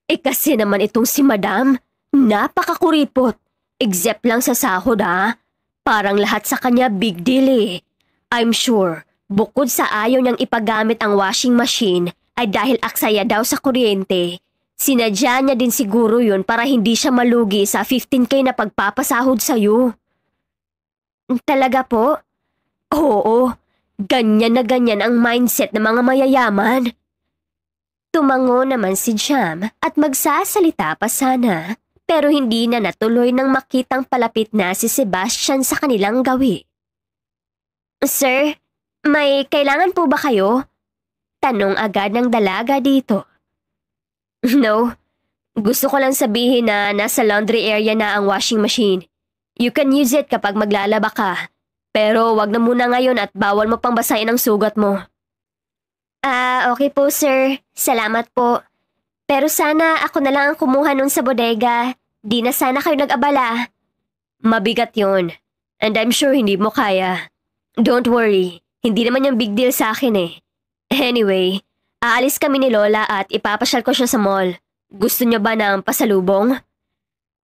Kasi naman itong si Madam, napakakuripot. Except lang sa sahod Parang lahat sa kanya big deal eh. I'm sure, bukod sa ayaw niyang ipagamit ang washing machine, ay dahil aksaya daw sa kuryente. Sinadya niya din siguro yun para hindi siya malugi sa 15K na pagpapasahod sa'yo. Talaga po? Oo, ganyan na ganyan ang mindset ng mga mayayaman. Tumango naman si Jam at magsasalita pa sana, pero hindi na natuloy nang makitang palapit na si Sebastian sa kanilang gawi. Sir, may kailangan po ba kayo? Tanong agad ng dalaga dito. No, gusto ko lang sabihin na nasa laundry area na ang washing machine. You can use it kapag maglalaba ka. Pero wag na muna ngayon at bawal mo pang basahin ang sugat mo. Okay po sir. Salamat po. Pero sana ako na lang ang kumuha nun sa bodega. Di na sana kayo nag-abala. Mabigat yon. And I'm sure hindi mo kaya. Don't worry. Hindi naman yung big deal sa akin eh. Anyway, aalis kami ni Lola at ipapasyal ko siya sa mall. Gusto niyo ba ng pasalubong?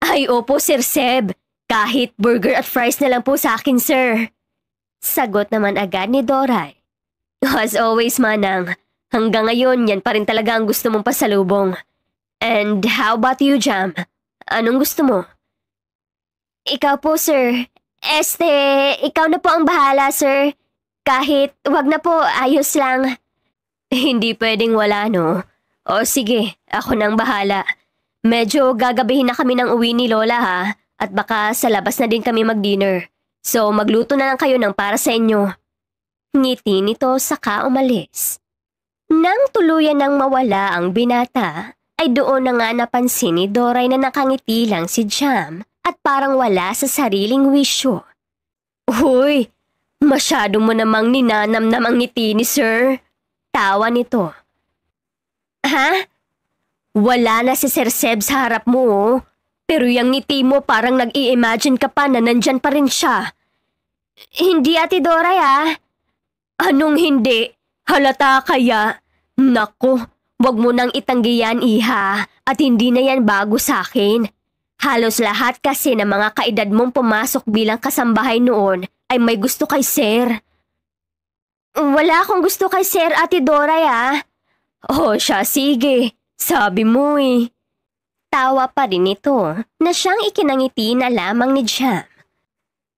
Ay opo Sir Seb. Kahit burger at fries na lang po sa akin sir. Sagot naman agad ni Doray. As always manang, hanggang ngayon yan pa rin talaga ang gusto mong pasalubong. And how about you Jam? Anong gusto mo? Ikaw po sir. Ikaw na po ang bahala sir. Kahit wag na po, ayos lang. Hindi pwedeng wala no? O sige, ako nang bahala. Medyo gagabihin na kami ng uwi ni Lola ha. At baka sa labas na din kami mag-dinner. So magluto na lang kayo ng para sa inyo. Ngiti nito saka umalis. Nang tuluyan nang mawala ang binata, ay doon na nga napansin ni Doray na nakangiti lang si Jam at parang wala sa sariling wisyo. Hoy, masyado mo namang ninanamnam ang ngiti ni Sir. Tawa nito. Ha? Wala na si Sir Seb sa harap mo oh. Pero yung ngiti mo parang nag-i-imagine ka pa na nandyan pa rin siya. Hindi Ate Doray Anong hindi? Halata kaya? Naku, wag mo nang itanggi yan iha at hindi na yan bago sa akin. Halos lahat kasi ng mga kaedad mong pumasok bilang kasambahay noon ay may gusto kay Sir. Wala akong gusto kay Sir Ate Doray Oh siya sige, sabi mo eh. Tawa pa rin ito na siyang ikinangiti na lamang ni Jam.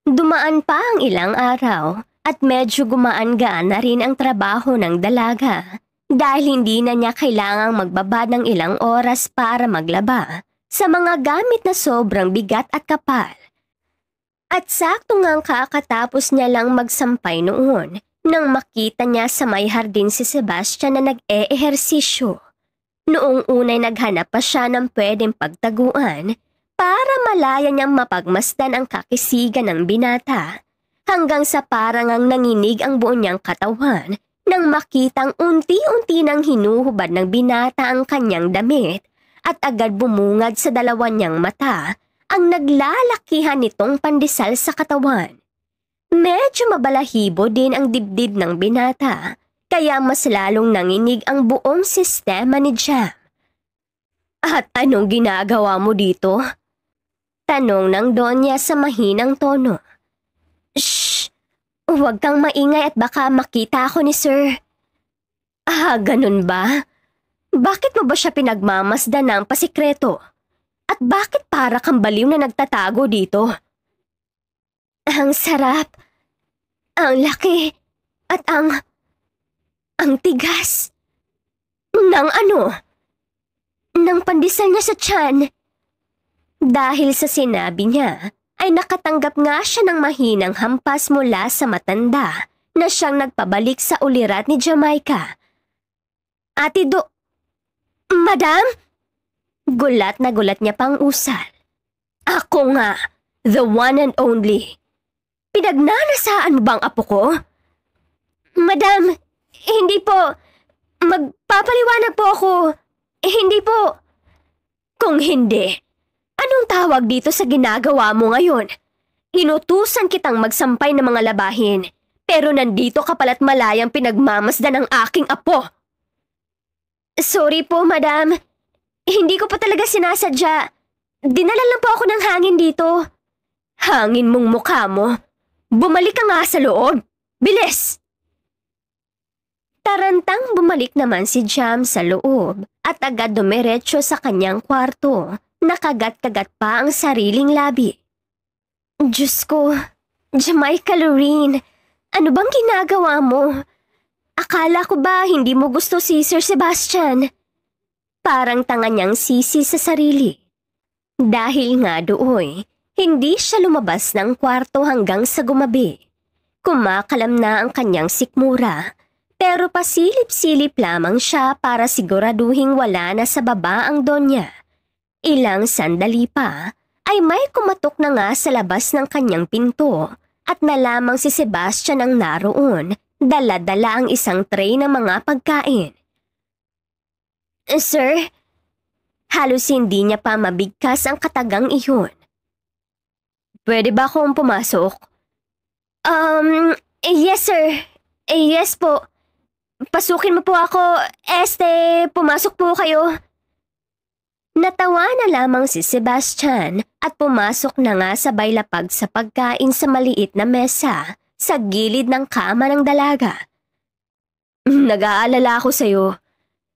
Dumaan pa ang ilang araw at medyo gumaan-gaan na rin ang trabaho ng dalaga dahil hindi na niya kailangang magbabad ng ilang oras para maglaba sa mga gamit na sobrang bigat at kapal. At sakto ngang kakatapos niya lang magsampay noon nang makita niya sa may hardin si Sebastian na nag-e-ehersisyo. Noong unay naghanap pa siya ng pwedeng pagtaguan para malaya niyang mapagmasdan ang kakisigan ng binata hanggang sa parang ang nanginig ang buo niyang katawan nang makitang unti-unti nang hinuhubad ng binata ang kanyang damit at agad bumungad sa dalawa niyang mata ang naglalakihan nitong pandesal sa katawan. Medyo mabalahibo din ang dibdib ng binata, kaya mas lalong nanginig ang buong sistema ni Jam. "At anong ginagawa mo dito?" tanong ng Donya sa mahinang tono. "Shh! Huwag kang maingay at baka makita ako ni Sir." "Ah, ganun ba? Bakit mo ba siya pinagmamasdan ng pasikreto? At bakit para kang baliw na nagtatago dito?" "Ang sarap, ang laki, at ang tigas." "Nang ano?" "Nang pandesal niya sa tiyan." Dahil sa sinabi niya, ay nakatanggap nga siya ng mahinang hampas mula sa matanda na siyang nagpabalik sa ulirat ni Jamaica. "Ate Madam?" Gulat na gulat niya pang usal. "Ako nga, the one and only. Pinagnanasaan mo bang apo ko?" "Madam, hindi po. Magpapaliwanag po ako. Hindi po." "Kung hindi, anong tawag dito sa ginagawa mo ngayon? Inutusan kitang magsampay ng mga labahin, pero nandito ka pala't malayang pinagmamasdan ng aking apo." "Sorry po, madam. Hindi ko pa talaga sinasadya. Dinala lang po ako ng hangin dito." "Hangin mong mukha mo. Bumalik ka nga sa loob. Bilis!" Tarantang bumalik naman si Jam sa loob at agad dumiretso sa kanyang kwarto. Nakagat-kagat pa ang sariling labi. "Diyos ko, Jamaica Lorene, ano bang ginagawa mo? Akala ko ba hindi mo gusto si Sir Sebastian?" Parang tanga niyang sisi sa sarili. Dahil nga doon, hindi siya lumabas ng kwarto hanggang sa gumabi. Kumakalam na ang kanyang sikmura, pero pasilip-silip lamang siya para siguraduhing wala na sa baba ang Donya. Ilang sandali pa, ay may kumatok na nga sa labas ng kanyang pinto at nalamang si Sebastian ang naroon, dala-dala ang isang tray ng mga pagkain. "Sir?" Halos hindi niya pa mabigkas ang katagang iyon. "Pwede ba akong pumasok?" Yes sir. Yes po. Pasukin mo po ako. Pumasok po kayo." Natawa na lamang si Sebastian at pumasok na nga sabay lapag sa pagkain sa maliit na mesa sa gilid ng kama ng dalaga. "Nag-aalala ako sa'yo.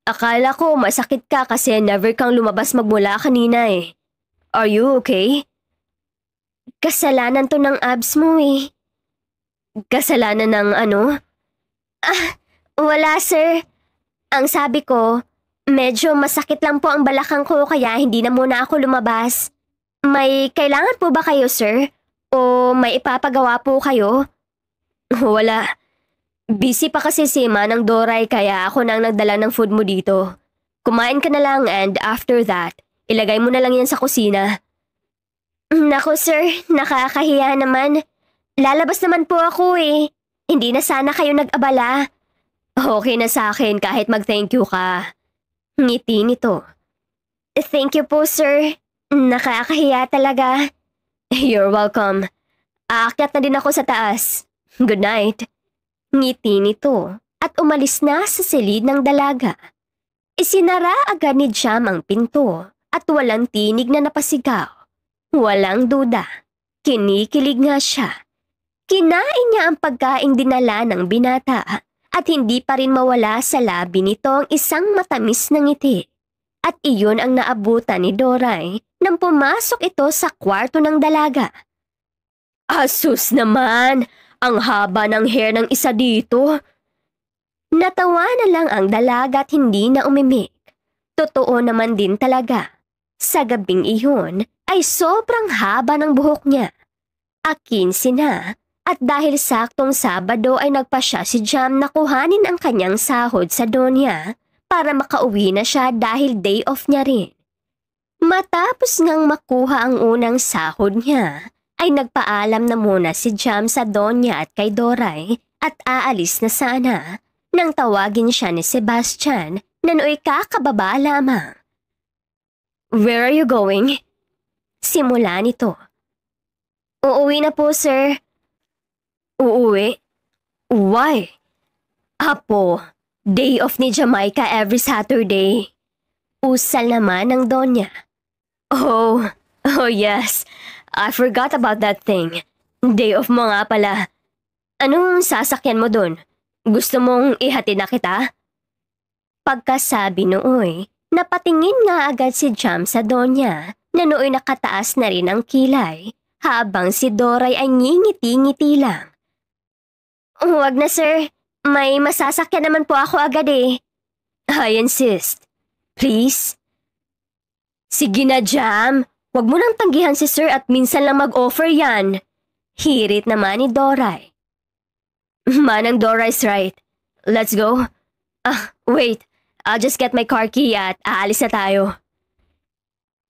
Akala ko masakit ka kasi never kang lumabas magmula kanina eh. Are you okay?" "Kasalanan to ng abs mo eh." "Kasalanan ng ano?" Wala sir. Ang sabi ko, medyo masakit lang po ang balakang ko kaya hindi na muna ako lumabas. May kailangan po ba kayo sir? O may ipapagawa po kayo?" "Wala. Busy pa kasi si Manang Doray kaya ako nang nagdala ng food mo dito. Kumain ka na lang and after that, ilagay mo na lang yan sa kusina." "Naku sir, nakakahiya naman. Lalabas naman po ako eh. Hindi na sana kayo nag-abala." "Okay na sa akin kahit mag-thank you ka." Ngiti nito. "Thank you po sir. Nakakahiya talaga." "You're welcome. Aakyat na din ako sa taas. Good night." Ngiti nito at umalis na sa silid ng dalaga. Isinara agad ni Jam ang pinto at walang tinig na napasigaw. Walang duda. Kinikilig nga siya. Kinain niya ang pagkaing dinala ng binata at hindi pa rin mawala sa labi nito ang isang matamis na ngiti. At iyon ang naabutan ni Doray nang pumasok ito sa kwarto ng dalaga. "Asus naman! Ang haba ng hair ng isa dito." Natawa na lang ang dalaga at hindi na umimik. Totoo naman din talaga. Sa gabing iyon ay sobrang haba ng buhok niya. 15 na at dahil saktong Sabado ay nagpasya si Jam na kuhanin ang kanyang sahod sa Donya para makauwi na siya dahil day off niya rin. Matapos ngang makuha ang unang sahod niya, ay nagpaalam na muna si Jam sa Donya at kay Doray at aalis na sana nang tawagin siya ni Sebastian na nooy kakababa lamang. "Where are you going?" Simula nito. "Uuwi na po, sir." "Uuwi? Why?" "Apo, day off ni Jamaica every Saturday." Usal naman ng Donya. Oh yes. I forgot about that thing. Day off mo nga pala. Anong sasakyan mo dun? Gusto mong ihatid na kita?" Pagkasabi nooy, napatingin nga agad si Jam sa Donya na nooy nakataas na rin ang kilay habang si Doray ay ngingiti-ngiti lang. "Huwag na sir, may masasakyan naman po ako agad eh." "I insist. Please." "Sige na Jam, huwag mo nang tanggihan si sir at minsan lang mag-offer yan." Hirit naman ni Doray. "Manang Doray's right. Let's go. Wait. I'll just get my car key at aalis na tayo."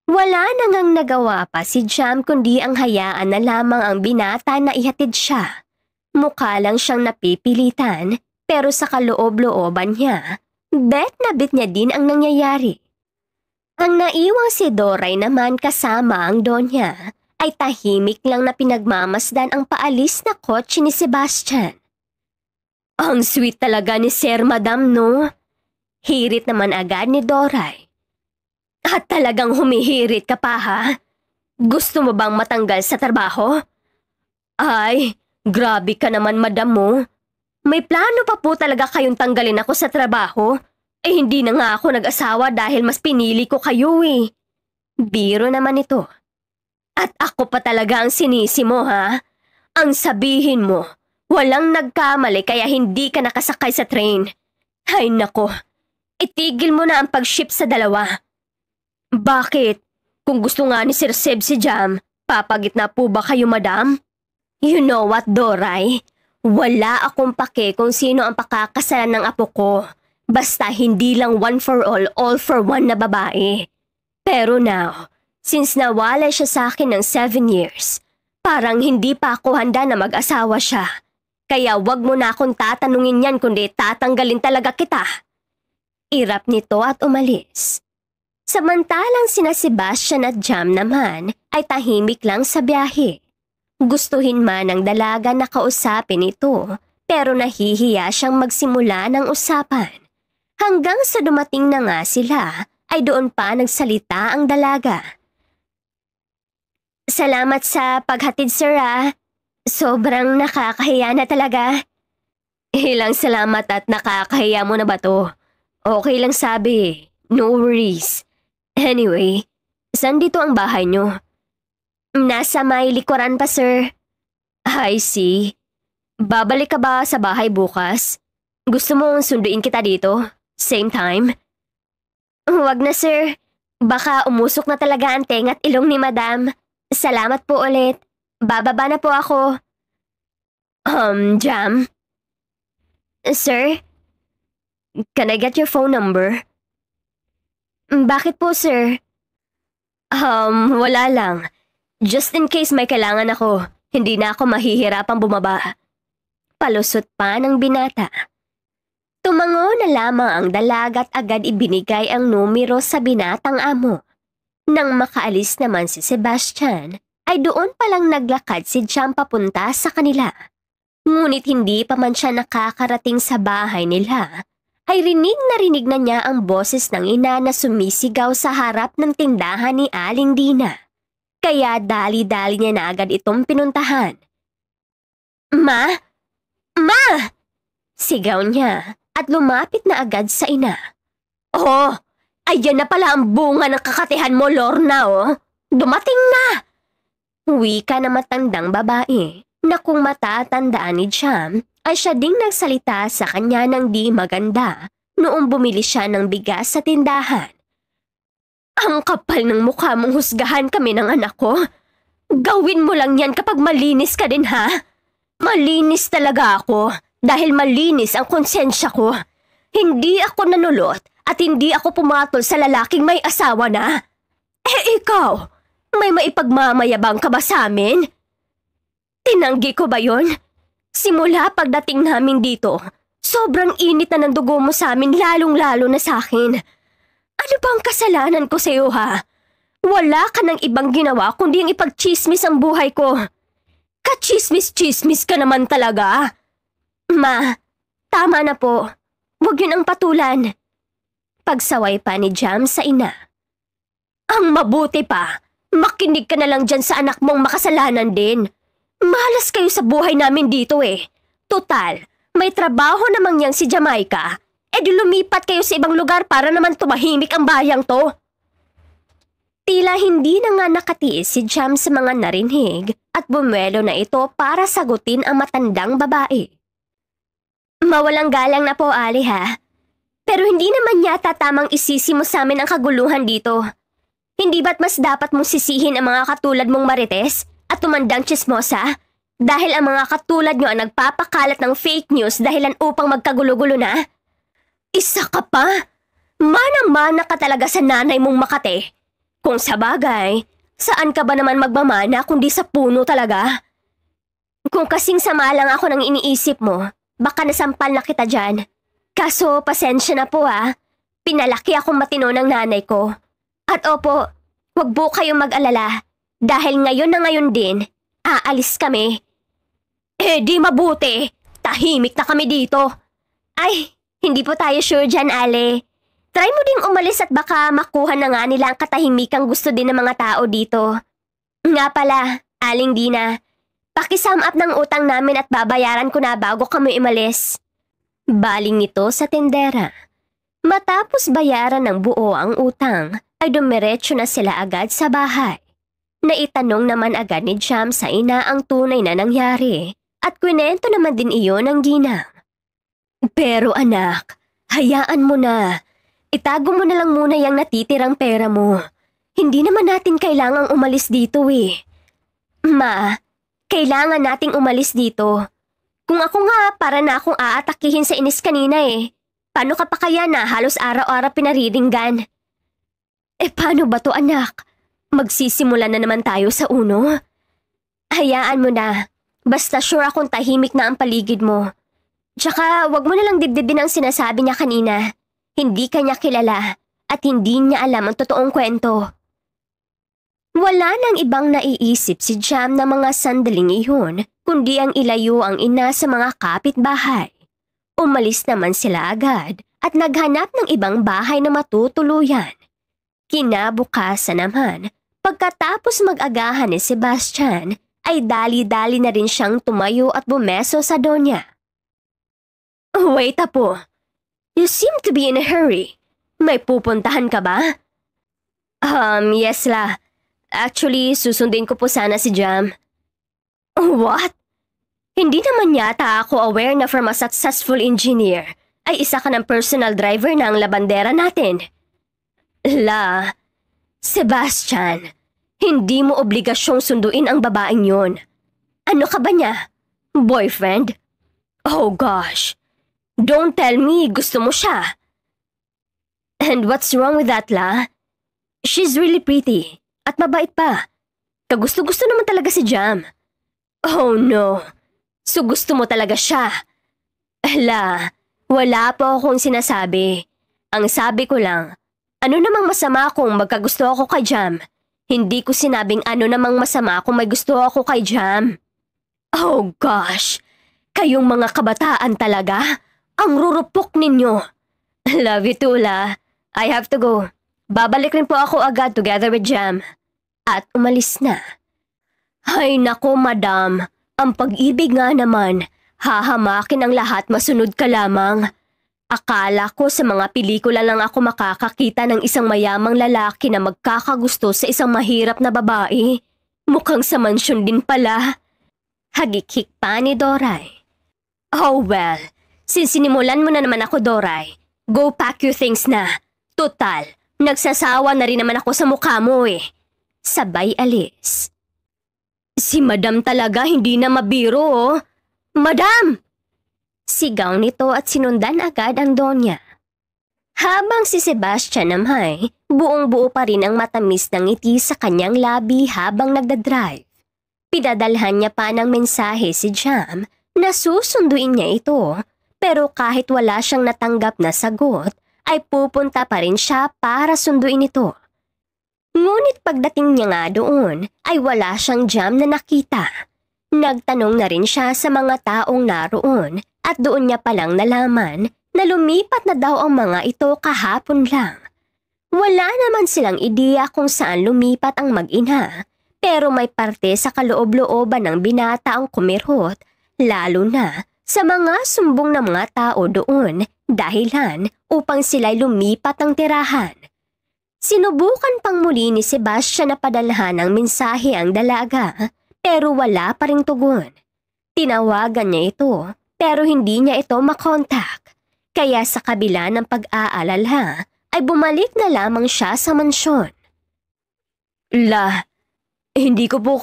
Wala nang nagawa pa si Jam kundi ang hayaan na lamang ang binata na ihatid siya. Mukha lang siyang napipilitan pero sa kaloob-looban niya, bet na bet niya din ang nangyayari. Ang naiwang si Doray naman kasama ang Donya ay tahimik lang na pinagmamasdan ang paalis na kotse ni Sebastian. "Ang sweet talaga ni Sir Madam, no?" Hirit naman agad ni Doray. "At talagang humihirit ka pa ha? Gusto mo bang matanggal sa trabaho?" "Ay, grabe ka naman madam mo. May plano pa po talaga kayong tanggalin ako sa trabaho? Eh hindi na nga ako nag-asawa dahil mas pinili ko kayo eh." Biro naman ito. "At ako pa talaga ang sinisi mo ha? Ang sabihin mo, walang nagkamali kaya hindi ka nakasakay sa train. Ay nako, itigil mo na ang pag-ship sa dalawa." "Bakit? Kung gusto nga ni Sir Seb si Jam, papagitna po ba kayo madam?" "You know what, Doray? Wala akong pake kung sino ang pakakasalan ng apo ko. Basta hindi lang one for all for one na babae. Pero now, since nawala siya sa akin ng 7 years, parang hindi pa ako handa na mag-asawa siya. Kaya wag mo na akong tatanungin yan kundi tatanggalin talaga kita." Irap nito at umalis. Samantalang sina Sebastian at Jam naman ay tahimik lang sa biyahe. Gustuhin man ng dalaga na kausapin ito pero nahihiya siyang magsimula ng usapan. Hanggang sa dumating na nga sila ay doon pa nagsalita ang dalaga. "Salamat sa paghatid sir ah. Sobrang nakakahiya na talaga." "Ilang salamat at nakakahiya mo na ba to? Okay lang sabi, no worries. Anyway, saan dito ang bahay nyo?" "Nasa may likuran pa sir." "I see. Babalik ka ba sa bahay bukas? Gusto mong sunduin kita dito? Same time?" "Huwag na sir. Baka umusok na talaga ang tenga at ilong ni madam. Salamat po ulit. Bababa na po ako." Jam? Sir? Can I get your phone number?" "Bakit po sir?" Wala lang. Just in case may kailangan ako, hindi na ako mahihirapang bumaba." Palusot pa ng binata. Tumango na lamang ang dalaga at agad ibinigay ang numero sa binatang amo. Nang makaalis naman si Sebastian, ay doon palang naglakad si Jam papunta sa kanila. Ngunit hindi pa man siya nakakarating sa bahay nila, ay rinig na niya ang boses ng ina na sumisigaw sa harap ng tindahan ni Aling Dina. Kaya dali-dali niya na agad itong pinuntahan. Ma! Ma! Sigaw niya at lumapit na agad sa ina. "Oh, ayan na pala ang bunga ng kakatihan mo, Lorna, oh. Dumating na!" Wika na matandang babae na kung matatandaan ni Jam ay siya ding nagsalita sa kanya ng di maganda noong bumili siya ng bigas sa tindahan. "Ang kapal ng mukha mong husgahan kami ng anak ko. Gawin mo lang yan kapag malinis ka din ha? Malinis talaga ako dahil malinis ang konsensya ko. Hindi ako nanulot at hindi ako pumatol sa lalaking may asawa na. Eh ikaw, may maipagmamayabang ka ba sa amin? Tinanggi ko ba yon? Simula pagdating namin dito, Sobrang init na ng dugo mo sa amin, lalong-lalo na sa akin. Ano bang kasalanan ko sa'yo, ha? Wala ka ng ibang ginawa kundi ang ipagchismis ang buhay ko. Kachismis-chismis ka naman talaga. Ma, tama na po. Huwag yun ang patulan. Pagsaway pa ni Jam sa ina. Ang mabuti pa, makinig ka na lang dyan sa anak mong makasalanan din. Malas kayo sa buhay namin dito eh. Total, may trabaho namang yang si Jamaica. Di lumipat kayo sa ibang lugar para naman tumahimik ang bayang to. Tila hindi na nga nakatiis si Jam sa mga narinig at bumuelo na ito para sagutin ang matandang babae. Mawalang galang na po, Ali, ha? Pero hindi naman yata tamang isisi mo sa amin ang kaguluhan dito. Hindi ba't mas dapat mong sisihin ang mga katulad mong marites at tumandang tsismosa? Dahil ang mga katulad nyo ang nagpapakalat ng fake news dahilan upang magkagulo-gulo na? Isa ka pa? Manang-mana ka talaga sa nanay mong Makate. Kung sa bagay, saan ka ba naman magmamana kundi sa puno talaga? Kung kasing sama lang ako ng iniisip mo, baka nasampal na kita dyan. Kaso pasensya na po ha, pinalaki akong matino ng nanay ko. At opo, wag po kayong mag-alala dahil ngayon na ngayon din, aalis kami. Di mabuti, tahimik na kami dito. Ay, hindi po tayo sure dyan, Ale. Try mo ding umalis at baka makuha na nga nila ang katahimikang gusto din ng mga tao dito. Nga pala, Aling Dina, pakisum up ng utang namin at babayaran ko na bago kami umalis. Baling nito sa tendera. Matapos bayaran ng buo ang utang, ay dumiretso na sila agad sa bahay. Naitanong naman agad ni Jam sa ina ang tunay na nangyari at kwento naman din iyon ng ginang. Pero anak, hayaan mo na. Itago mo na lang muna yung natitirang pera mo. Hindi naman natin kailangang umalis dito eh. Ma, kailangan nating umalis dito. Kung ako nga, para na akong aatakihin sa inis kanina eh. Paano ka pa kaya na halos araw-araw pinariringgan? Paano ba to anak? Magsisimula na naman tayo sa uno. Hayaan mo na. Basta sure akong tahimik na ang paligid mo. Tsaka wag mo na lang dibdibin ang sinasabi niya kanina. Hindi kanya kilala at hindi niya alam ang totoong kwento. Wala nang ibang naiisip si Jam na mga sandaling iyon kundi ang ilayo ang ina sa mga kapitbahay. Umalis naman sila agad at naghanap ng ibang bahay na matutuluyan. Kinabukasan naman, pagkatapos mag-agahan ni Sebastian, ay dali-dali na rin siyang tumayo at bumeso sa Donya. Wait po. You seem to be in a hurry. May pupuntahan ka ba? Yes la. Actually, susundin ko po sana si Jam. What? Hindi naman yata ako aware na from a successful engineer ay isa ka ng personal driver ng labandera natin. La, Sebastian, hindi mo obligasyong sunduin ang babaeng yon. Ano ka ba niya? Boyfriend? Oh gosh. Don't tell me gusto mo siya. And what's wrong with that, La? She's really pretty at mabait pa. Kagusto-gusto naman talaga si Jam. Oh no. So gusto mo talaga siya? La, wala po akong sinasabi. Ang sabi ko lang, ano namang masama kung magkagusto ako kay Jam? Hindi ko sinabing ano namang masama kung may gusto ako kay Jam. Oh gosh, kayong mga kabataan talaga? Ang rurupok ninyo. Love you too, La. I have to go. Babalik rin po ako agad together with Jam. At umalis na. Ay nako, madam. Ang pag-ibig nga naman, hahamakin ang lahat masunod ka lamang. Akala ko sa mga pelikula lang ako makakakita ng isang mayamang lalaki na magkakagusto sa isang mahirap na babae. Mukhang sa mansyon din pala. Hagikik pa ni Doray. Oh well. Since sinimulan mo na naman ako, Doray, go pack your things na. Total, nagsasawa na rin naman ako sa mukha mo eh. Sabay alis. Si Madam talaga hindi na mabiro oh. Madam! Sigaw nito at sinundan agad ang Donya. Habang si Sebastian naman, buong-buo pa rin ang matamis ng ngiti sa kanyang labi habang nagdadrive. Pinadalhan niya pa ng mensahe si Jam na susunduin niya ito Pero kahit wala siyang natanggap na sagot, ay pupunta pa rin siya para sunduin ito. Ngunit pagdating niya nga doon, ay wala siyang Jam na nakita. Nagtanong na rin siya sa mga taong naroon at doon niya palang nalaman na lumipat na daw ang mga ito kahapon lang. Wala naman silang ideya kung saan lumipat ang mag-ina, pero may parte sa kaloob-looban ng binata ang kumirhot, lalo na sa mga sumbong ng mga tao doon dahilan upang sila'y lumipat ng tirahan. Sinubukan pang muli ni Sebastian na padalhan ng mensahe ang dalaga, pero wala pa ring tugon. Tinawagan niya ito, pero hindi niya ito makontak. Kaya sa kabila ng pag-aalala, ay bumalik na lamang siya sa mansyon. Hindi ko po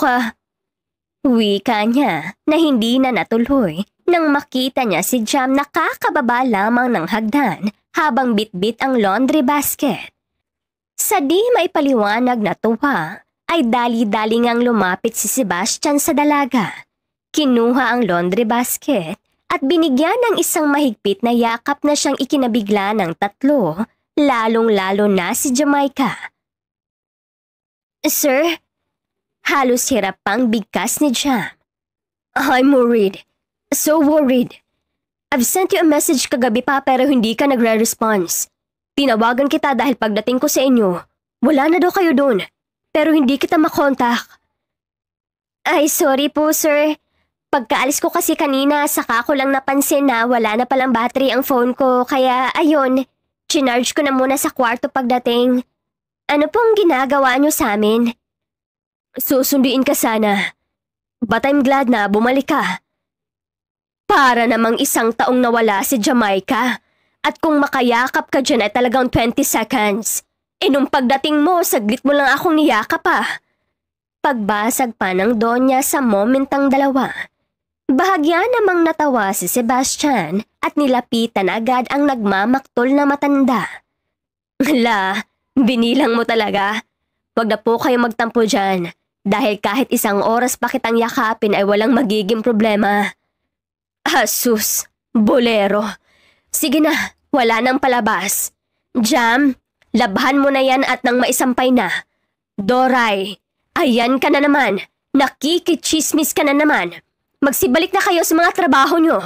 wika niya na hindi na natuloy nang makita niya si Jam nakakababa lamang ng hagdan habang bitbit ang laundry basket. Sa di maipaliwanag na tuwa, ay dali-dali ngang lumapit si Sebastian sa dalaga. Kinuha ang laundry basket at binigyan ng isang mahigpit na yakap na siyang ikinabigla ng tatlo, lalong-lalo na si Jamaica. Sir, halos hirap pang bigkas ni Jam. I'm worried. So worried. I've sent you a message kagabi pa pero hindi ka nagre-response. Tinawagan kita dahil pagdating ko sa inyo, wala na daw kayo doon, pero hindi kita makontak. Ay, sorry po sir. Pagkaalis ko kasi kanina, saka ko lang napansin na wala na palang battery ang phone ko, kaya ayun, chinarge ko na muna sa kwarto pagdating. Ano pong ginagawa niyo sa amin? Susunduin ka sana. But I'm glad na bumalik ka. Para namang isang taong nawala si Jamaica. At kung makayakap ka dyan ay talagang 20 seconds. Nung pagdating mo, saglit mo lang akong niyakap pa. Pagbasag pa ng Donya sa momentang dalawa. Bahagya namang natawa si Sebastian at nilapitan agad ang nagmamaktol na matanda. Binilang mo talaga. Wag na po kayo magtampo dyan. Dahil kahit isang oras pa kitang yakapin ay walang magiging problema. Asus, bolero. Sige na, wala nang palabas. Jam, labhan mo na yan at nang maisampay na. Doray, ayan ka na naman. Nakikichismis ka na naman. Magsibalik na kayo sa mga trabaho nyo.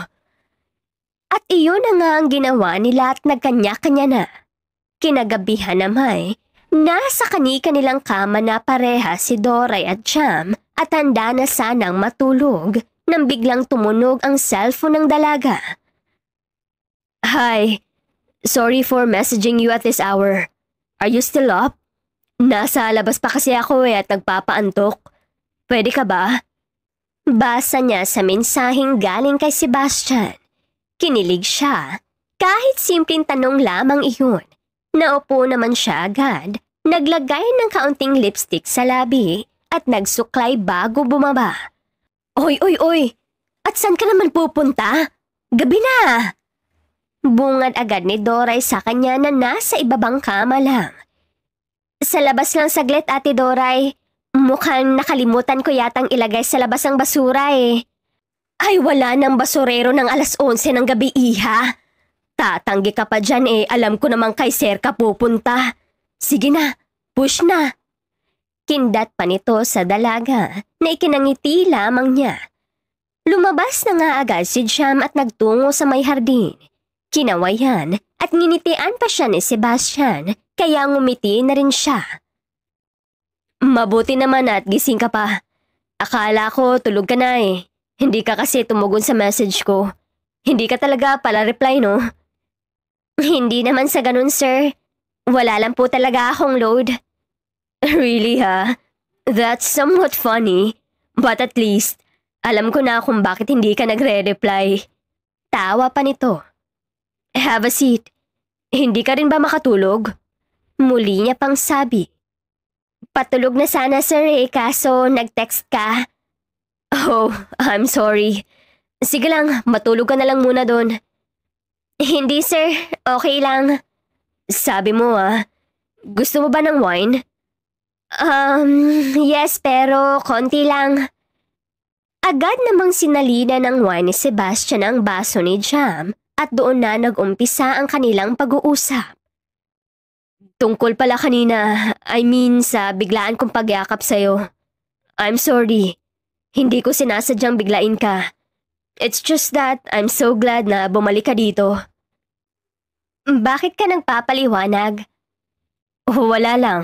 At iyon na nga ang ginawa nila at nagkanya-kanya na. Kinagabihan naman, nasa kani-kanilang kama na pareha si Doray at Jam at handa na sanang matulog nang biglang tumunog ang cellphone ng dalaga. Hi, sorry for messaging you at this hour. Are you still up? Nasa labas pa kasi ako at nagpapaantok. Pwede ka ba? Basa niya sa mensaheng galing kay Sebastian. Kinilig siya. Kahit simpleng tanong lamang iyon. Naupo naman siya agad, naglagay ng kaunting lipstick sa labi at nagsuklay bago bumaba. Oy! At saan ka naman pupunta? Gabi na! Bungad agad ni Doray sa kanya na nasa ibabang kama lang. Sa labas lang saglit, Ate Doray. Mukhang nakalimutan ko yatang ilagay sa labas ang basura eh. Ay, wala nang basurero ng 11:00 ng gabi, iha. Tatanggi ka pa dyan eh, alam ko namang kay Sir ka pupunta. Sige na, push na. Kindat pa nito sa dalaga na ikinangiti lamang niya. Lumabas na nga agad si Jam at nagtungo sa may hardin. Kinawayan at nginitian pa siya ni Sebastian kaya ngumiti na rin siya. Mabuti naman at gising ka pa. Akala ko tulog ka na eh. Hindi ka kasi tumugon sa message ko. Hindi ka talaga pala reply, no? Hindi naman sa ganun, sir. Wala lang po talaga akong load. Really, ha? That's somewhat funny. But at least, alam ko na kung bakit hindi ka nagre-reply. Tawa pa nito. Have a seat. Hindi ka rin ba makatulog? Muli niya pang sabi. Patulog na sana, sir, eh, kaso nag-text ka. Oh, I'm sorry. Sige lang, matulog ka na lang muna doon. Hindi, sir. Okay lang. Sabi mo, gusto mo ba ng wine? Yes, pero konti lang. Agad namang sinalina ng wine ni Sebastian ang baso ni Jam at doon na nag-umpisa ang kanilang pag-uusap. Tungkol pala kanina, sa biglaan kong pagyakap sa'yo. I'm sorry. Hindi ko sinasadyang biglain ka. It's just that I'm so glad na bumalik ka dito. Bakit ka nagpapaliwanag? Wala lang.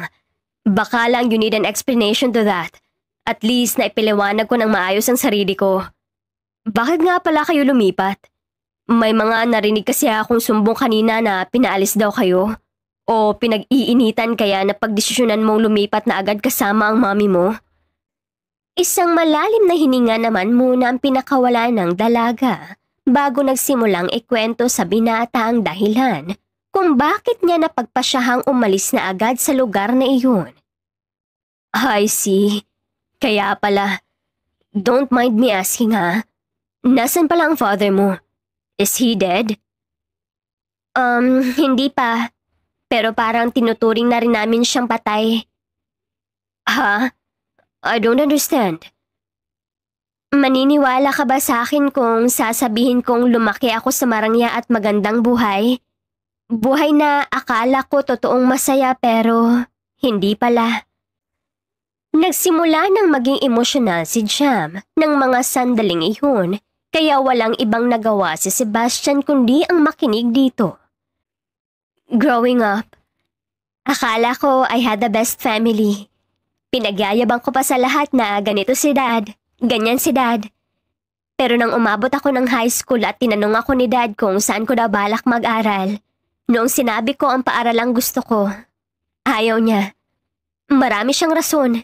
Baka lang you need an explanation to that. At least naipaliwanag ko ng maayos ang sarili ko. Bakit nga pala kayo lumipat? May mga narinig kasi akong sumbong kanina na pinaalis daw kayo. O pinag-iinitan kaya na pagdesisyonan mong lumipat na agad kasama ang mami mo? Isang malalim na hininga naman muna ang pinakawala ng dalaga bago nagsimulang ikwento sa binata ang dahilan kung bakit niya napagpasyahang umalis na agad sa lugar na iyon. I see. Kaya pala. Don't mind me asking ha. Nasaan pala ang father mo? Is he dead? Hindi pa. Pero parang tinuturing na rin namin siyang patay. Ha? I don't understand. Maniniwala ka ba sa akin kung sasabihin kong lumaki ako sa marangya at magandang buhay? Buhay na akala ko totoong masaya pero hindi pala. Nagsimula nang maging emosyonal si Jam ng mga sandaling iyon kaya walang ibang nagawa si Sebastian kundi ang makinig dito. Growing up, akala ko I had the best family. Pinagyayabang ko pa sa lahat na ganito si Dad, ganyan si Dad. Pero nang umabot ako ng high school at tinanong ako ni Dad kung saan ko daw balak mag-aral, noong sinabi ko ang paaralang gusto ko, ayaw niya. Marami siyang rason.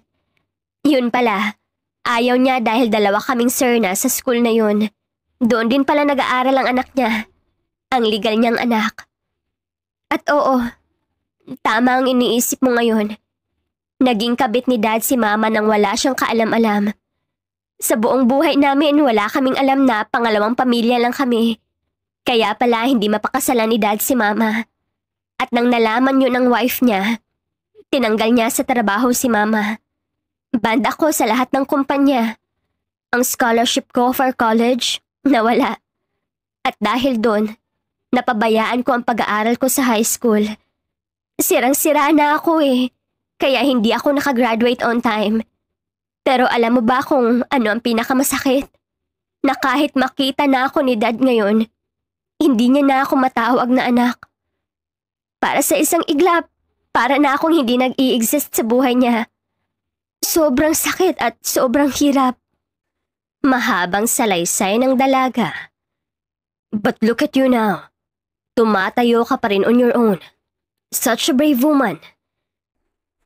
Yun pala, ayaw niya dahil dalawa kaming sir na sa school na yun. Doon din pala nag-aaral ang anak niya, ang legal niyang anak. At oo, tama ang iniisip mo ngayon. Naging kabit ni Dad si Mama nang wala siyang kaalam-alam. Sa buong buhay namin wala kaming alam na pangalawang pamilya lang kami. Kaya pala hindi mapakasalan ni Dad si Mama. At nang nalaman yun ng wife niya, tinanggal niya sa trabaho si Mama. Band ako sa lahat ng kumpanya. Ang scholarship ko for college, nawala. At dahil doon, napabayaan ko ang pag-aaral ko sa high school. Sirang-sira na ako kaya hindi ako nakagraduate on time. Pero alam mo ba kung ano ang pinakamasakit? Na kahit makita na ako ni Dad ngayon, hindi niya na ako matawag na anak. Para sa isang iglap, para na akong hindi nag-i-exist sa buhay niya. Sobrang sakit at sobrang hirap. Mahabang salaysay ng dalaga. But look at you now. Tumatayo ka pa rin on your own. Such a brave woman.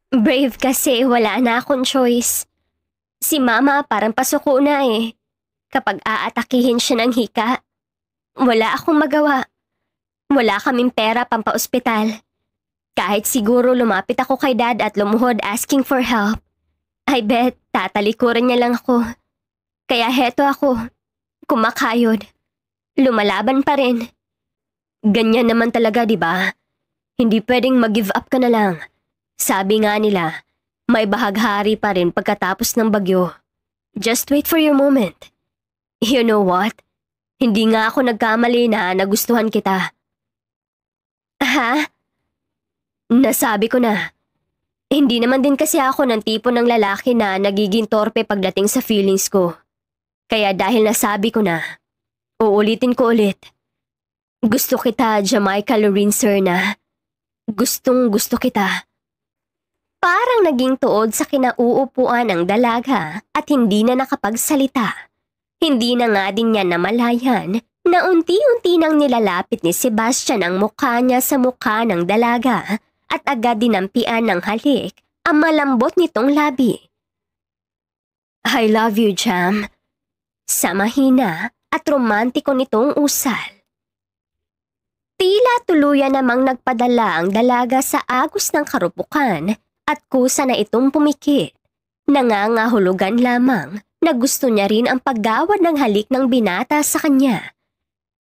Brave kasi wala na akong choice. Si Mama parang pasuko na Kapag aatakihin siya ng hika, wala akong magawa. Wala kaming pera pampa-ospital. Kahit siguro lumapit ako kay Dad at lumuhod asking for help, I bet tatalikuran niya lang ako. Kaya heto ako, kumakayod. Lumalaban pa rin. Ganyan naman talaga, di ba? Hindi pwedeng mag-give up ka na lang. Sabi nga nila, may bahaghari pa rin pagkatapos ng bagyo. Just wait for your moment. You know what? Hindi nga ako nagkamali na nagustuhan kita. Ha? Nasabi ko na. Hindi naman din kasi ako ng tipo ng lalaki na nagiging torpe pagdating sa feelings ko. Kaya dahil nasabi ko na, uulitin ko ulit. Gusto kita, Jamaica Lorene Serna. Gustong gusto kita. Parang naging tuod sa kinauupuan ng dalaga at hindi na nakapagsalita. Hindi na nga din niya namalayan na unti-unti nang nilalapit ni Sebastian ang mukha niya sa mukha ng dalaga at agad dinampian ng halik ang malambot nitong labi. I love you, Jam. Sa mahina at romantiko nitong usal. Tila tuluyan namang nagpadala ang dalaga sa agos ng karupukan at kusa na itong pumikit. Nangangahulugan lamang na gusto niya rin ang paggawad ng halik ng binata sa kanya.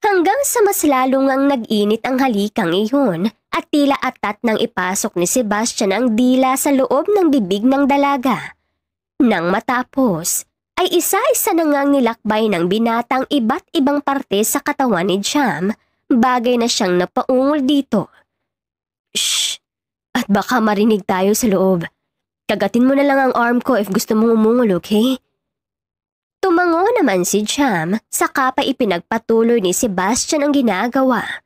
Hanggang sa mas lalong ang nag-init ang halikang iyon at tila atat nang ipasok ni Sebastian ang dila sa loob ng bibig ng dalaga. Nang matapos, ay isa-isa na ngang nilakbay ng binatang iba't ibang parte sa katawan ni Jam Bagay na siyang napaungol dito. Shh! At baka marinig tayo sa loob. Kagatin mo na lang ang arm ko if gusto mong umungol, okay? Tumango naman si Jam, saka pa ipinagpatuloy ni Sebastian ang ginagawa.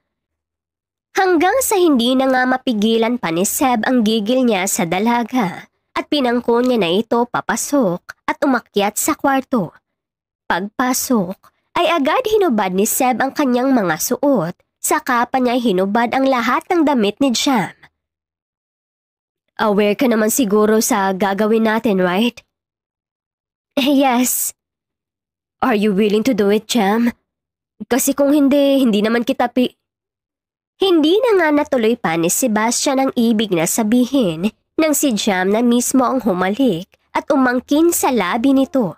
Hanggang sa hindi na nga mapigilan pa ni Seb ang gigil niya sa dalaga at pinangko niya na ito papasok at umakyat sa kwarto. Pagpasok ay agad hinubad ni Seb ang kanyang mga suot, saka pa niya hinubad ang lahat ng damit ni Jam. Aware ka naman siguro sa gagawin natin, right? Yes. Are you willing to do it, Jam? Kasi kung hindi naman kita Hindi na nga natuloy pa ni Sebastian ang ibig na sabihin nang si Jam na mismo ang humalik at umangkin sa labi nito.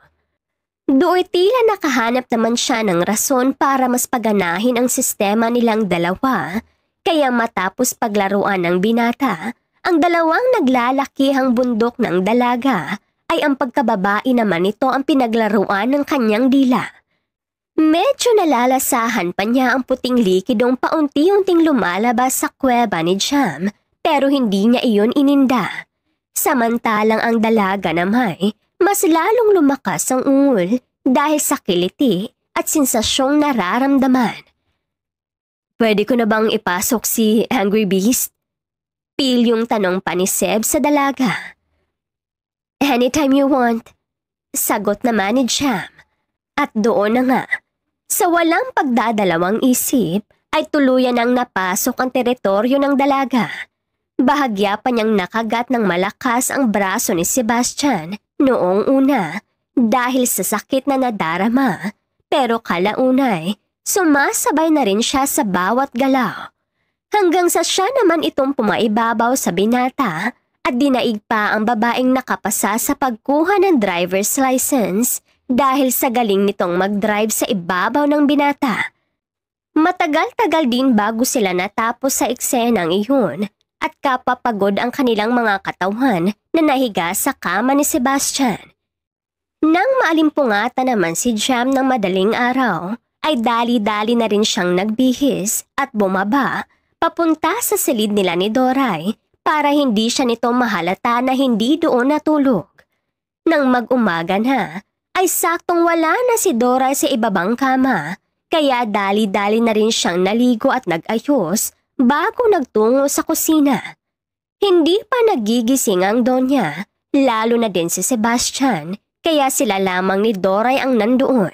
Do'y tila nakahanap naman siya ng rason para mas paganahin ang sistema nilang dalawa, kaya matapos paglaruan ng binata, ang dalawang naglalakihang bundok ng dalaga ay ang pagkababae naman nito ang pinaglaruan ng kanyang dila. Medyo nalalasahan pa niya ang puting likidong paunti-unting lumalabas sa kuweba ni Jam pero hindi niya iyon ininda. Samantalang ang dalaga naman mas lalong lumakas ang ungol dahil sa kiliti at sensasyong nararamdaman. Pwede ko na bang ipasok si Angry Beast? Pilyong tanong pa ni Seb sa dalaga. Anytime you want, sagot naman ni Jam. At doon na nga, sa walang pagdadalawang isip ay tuluyan ang napasok ang teritoryo ng dalaga. Bahagya pa niyang nakagat ng malakas ang braso ni Sebastian noong una dahil sa sakit na nadarama, pero kalaunay sumasabay na rin siya sa bawat galaw. Hanggang sa siya naman itong pumaibabaw sa binata at dinaig pa ang babaeng nakapasa sa pagkuha ng driver's license dahil sa galing nitong mag-drive sa ibabaw ng binata. Matagal-tagal din bago sila natapos sa eksenang iyon at kapapagod ang kanilang mga katawan na nahiga sa kama ni Sebastian. Nang maalimpungatan naman si Jam ng madaling araw, ay dali-dali na rin siyang nagbihis at bumaba papunta sa silid nila ni Doray para hindi siya nito mahalata na hindi doon natulog. Nang mag-umaga na, ay saktong wala na si Doray sa ibabang kama, kaya dali-dali na rin siyang naligo at nag-ayos bago nagtungo sa kusina. Hindi pa nagigising ang Donya, lalo na din si Sebastian, kaya sila lamang ni Doray ang nandoon.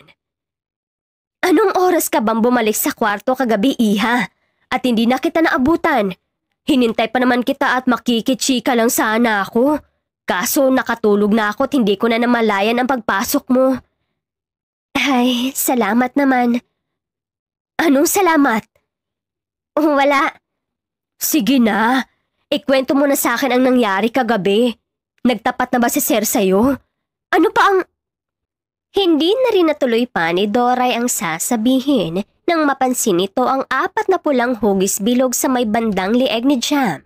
Anong oras ka bang bumalik sa kwarto kagabi, Iha? At hindi na kita naabutan. Hinintay pa naman kita at makikitsika lang sana ako. Kaso nakatulog na ako at hindi ko na namalayan ang pagpasok mo. Ay, salamat naman. Anong salamat? Wala. Sige na. Ikwento mo na sa akin ang nangyari kagabi. Nagtapat na ba si Sir sa'yo? Ano pa ang... Hindi na rin natuloy pa ni Doray ang sasabihin nang mapansin nito ang 4 na pulang hugis bilog sa may bandang lieg ni Jam.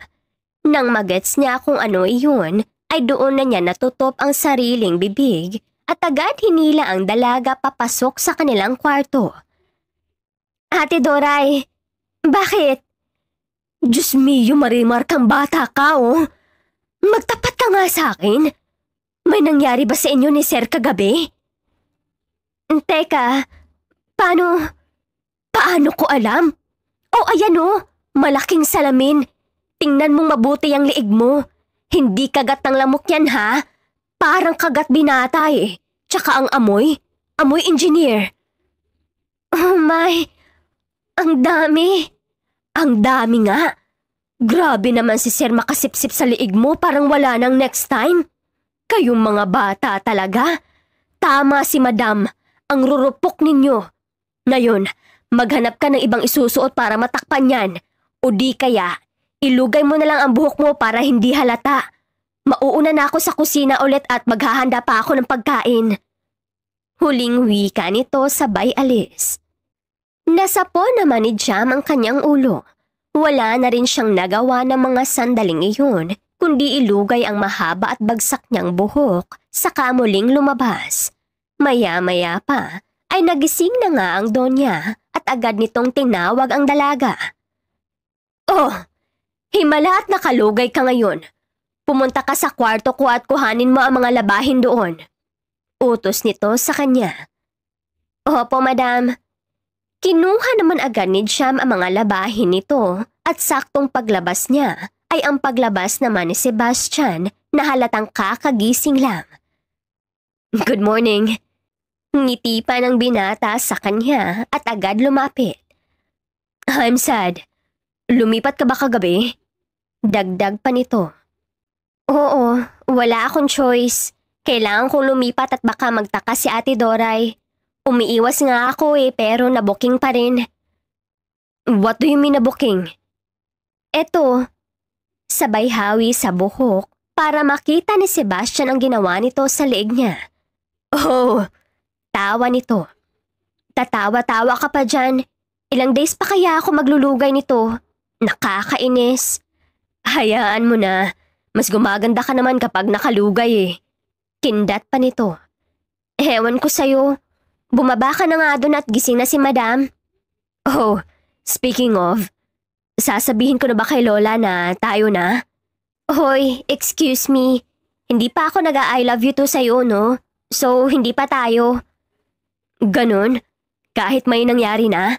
Nang magets niya kung ano iyon, ay doon na niya natutop ang sariling bibig at agad hinila ang dalaga papasok sa kanilang kwarto. Ate Doray, bakit? Diyos mio, Marimar, kang bata ka, oh. Magtapat ka nga sa akin. May nangyari ba sa inyo ni Sir kagabi? Teka, paano ko alam? Oh, ayan oh, malaking salamin. Tingnan mong mabuti ang liig mo. Hindi kagat ng lamok yan ha? Parang kagat binata eh. Tsaka ang amoy engineer. Oh my, ang dami. Ang dami nga. Grabe naman si Sir makasipsip sa liig mo parang wala nang next time. Kayong mga bata talaga. Tama si Madam, ang rurupok ninyo. Ngayon, maghanap ka ng ibang isusuot para matakpan yan. O di kaya, ilugay mo na lang ang buhok mo para hindi halata. Mauuna na ako sa kusina ulit at maghahanda pa ako ng pagkain. Huling wika nito sabay alis. Nasapo naman ni Jam ang kanyang ulo. Wala na rin siyang nagawa ng mga sandaling iyon, kundi ilugay ang mahaba at bagsak niyang buhok, saka muling lumabas. Maya-maya pa, ay nagising na nga ang Donya at at agad nitong tinawag ang dalaga. Oh, himala at nakalugay ka ngayon. Pumunta ka sa kwarto ko at kuhanin mo ang mga labahin doon. Utos nito sa kanya. Opo, madam. Kinuha naman agad ni Jam ang mga labahin nito at saktong paglabas niya ay ang paglabas naman ni Sebastian na halatang kakagising lang. Good morning. Ngiti pa ng binata sa kanya at agad lumapit. I'm sad. Lumipat ka ba kagabi? Dagdag pa nito. Oo, wala akong choice. Kailangan kong lumipat at baka magtaka si Ate Doray. Umiiwas nga ako pero nabuking pa rin. What do you mean nabuking? Eto, sabay hawi sa buhok para makita ni Sebastian ang ginawa nito sa leeg niya. Oh, tawa nito. Tatawa-tawa ka pa dyan. Ilang days pa kaya ako maglulugay nito? Nakakainis. Hayaan mo na. Mas gumaganda ka naman kapag nakalugay Kindat pa nito. Ewan ko sa'yo. Bumaba ka na nga doon at gising na si Madam. Oh, speaking of, sasabihin ko na ba kay Lola na tayo na? Hoy, excuse me. Hindi pa ako nag-I love you to sa'yo, no? So, hindi pa tayo. Ganon? Kahit may nangyari na?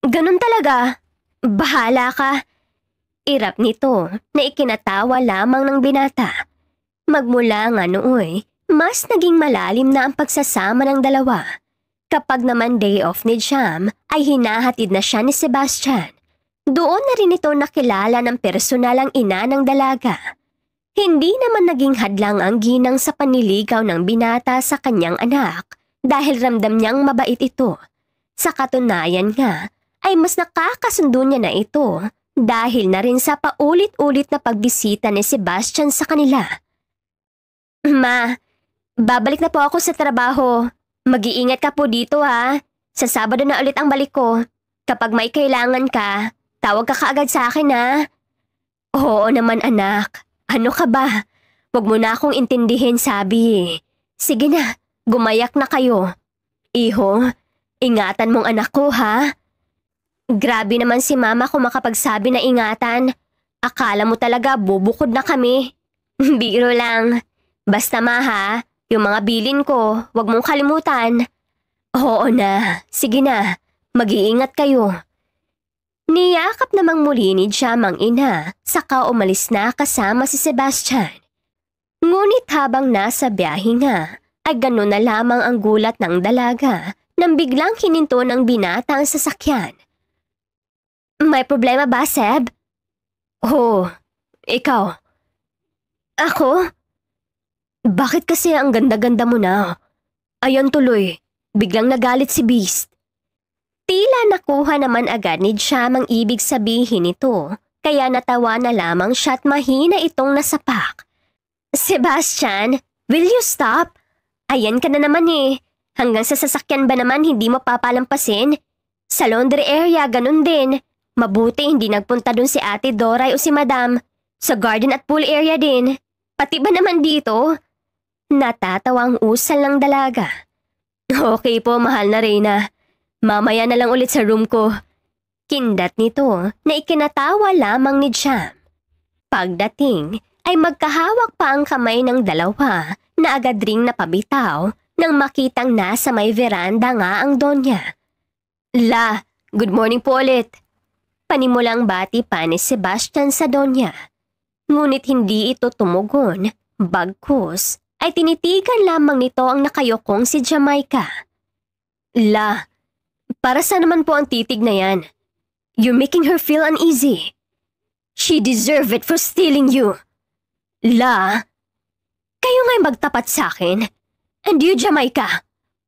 Ganon talaga. Bahala ka. Irap nito na ikinatawa lamang ng binata. Magmula nga nooy, mas naging malalim na ang pagsasama ng dalawa. Kapag naman day off ni Jam, ay hinahatid na siya ni Sebastian. Doon na rin ito nakilala ng personal ang ina ng dalaga. Hindi naman naging hadlang ang ginang sa panliligaw ng binata sa kanyang anak dahil ramdam niyang mabait ito. Sa katunayan nga, ay mas nakakasundo niya na ito dahil na rin sa paulit-ulit na pagbisita ni Sebastian sa kanila. Ma, babalik na po ako sa trabaho. Mag-iingat ka po dito ha. Sa Sabado na ulit ang balik ko. Kapag may kailangan ka, tawag ka kaagad sa akin ha. Oo naman anak. Ano ka ba? Huwag mo na akong intindihin sabi. Sige na, gumayak na kayo. Iho, ingatan mong anak ko ha. Grabe naman si mama kung makapagsabi na ingatan. Akala mo talaga bubukod na kami. Biro lang. Basta ma ha, yung mga bilin ko, huwag mong kalimutan. Oo na, sige na, mag-iingat kayo. Niyakap namang muli ni Jam ang ina, saka umalis na kasama si Sebastian. Ngunit habang nasa biyahe nga, ay gano'n na lamang ang gulat ng dalaga nang biglang hininto ng binata ang sasakyan. May problema ba, Seb? Oh, ikaw. Ako? Bakit kasi ang ganda-ganda mo na? Ayan tuloy, biglang nagalit si Beast. Tila nakuha naman agad ni Jam ang ibig sabihin nito, kaya natawa na lamang siya at mahina itong nasapak. Sebastian, will you stop? Ayan ka na naman Hanggang sa sasakyan ba naman hindi mo papalampasin? Sa laundry area, ganun din. Mabuti hindi nagpunta dun si Ate Doray o si Madam. Sa garden at pool area din. Pati ba naman dito? Natatawa ang usal ng dalaga. Okay po, mahal na Reyna. Mamaya na lang ulit sa room ko. Kindat nito na ikinatawa lamang ni Jam. Pagdating ay magkahawak pa ang kamay ng dalawa na agad ring napabitaw nang makitang nasa may veranda nga ang Donya. La, good morning po ulit. Panimulang bati pa ni Sebastian sa Donya. Ngunit hindi ito tumugon, bagkus ay tinitigan lamang nito ang nakayokong si Jamaica. La, para saan naman po ang titig na yan? You're making her feel uneasy. She deserved it for stealing you. La, kayo nga'y magtapat sa akin. And you, Jamaica,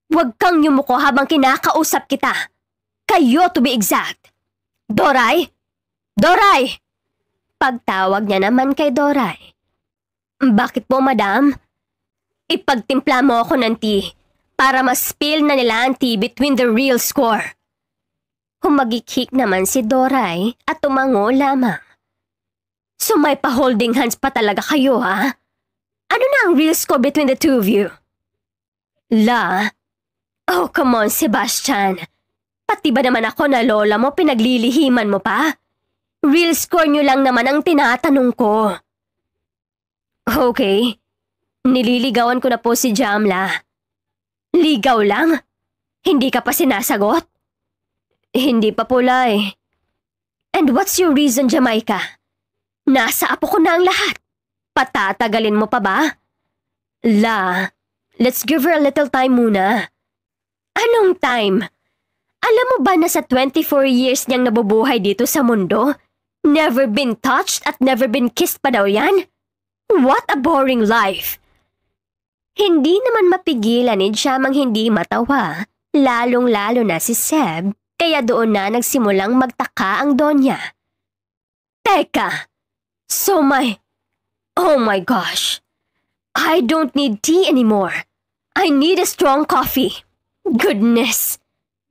huwag kang yumuko habang kinakausap kita. Kayo to be exact. Doray! Doray! Pagtawag niya naman kay Doray. Bakit po, madam? Ipagtimpla mo ako ng tea para ma-spill na nila ang tea between the real score. Humagikik naman si Doray at tumango lamang. So may pa-holding hands pa talaga kayo, ha? Ano na ang real score between the two of you? La? Oh, come on, Sebastian. Pati ba naman ako na lola mo pinaglilihiman mo pa? Real score nyo lang naman ang tinatanong ko. Okay, nililigawan ko na po si Jamla. Ligaw lang? Hindi ka pa sinasagot? Hindi pa pula eh. And what's your reason, Jamaica? Nasa apo ko na ang lahat. Patatagalin mo pa ba? Let's give her a little time muna. Anong time? Alam mo ba na sa 24 years niyang nabubuhay dito sa mundo, never been touched at never been kissed pa daw yan? What a boring life! Hindi naman mapigilan ni Jam ang hindi matawa, lalong-lalo na si Seb, kaya doon na nagsimulang magtaka ang Donya. Teka! Oh my gosh! I don't need tea anymore. I need a strong coffee. Goodness!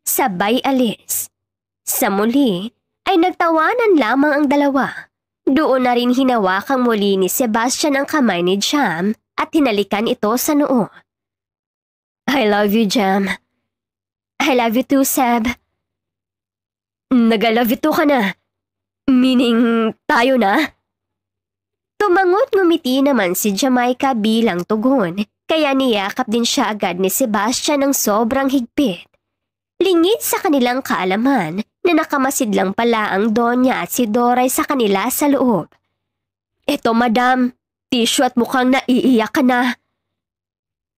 Sabay alis. Sa muli, ay nagtawanan lamang ang dalawa. Doon na rin hinawakang muli ni Sebastian ang kamay ni Jam at hinalikan ito sa noo. I love you, Jam. I love you too, Seb. Nag-love you too ka na. Meaning, tayo na? Tumangot ngumiti naman si Jamaica bilang tugon, kaya niyakap din siya agad ni Sebastian ng sobrang higpit. Lingid sa kanilang kaalaman na nakamasid lang pala ang Donya at si Doray sa kanila sa loob. Eto madam, tissue at mukhang naiiyak ka na.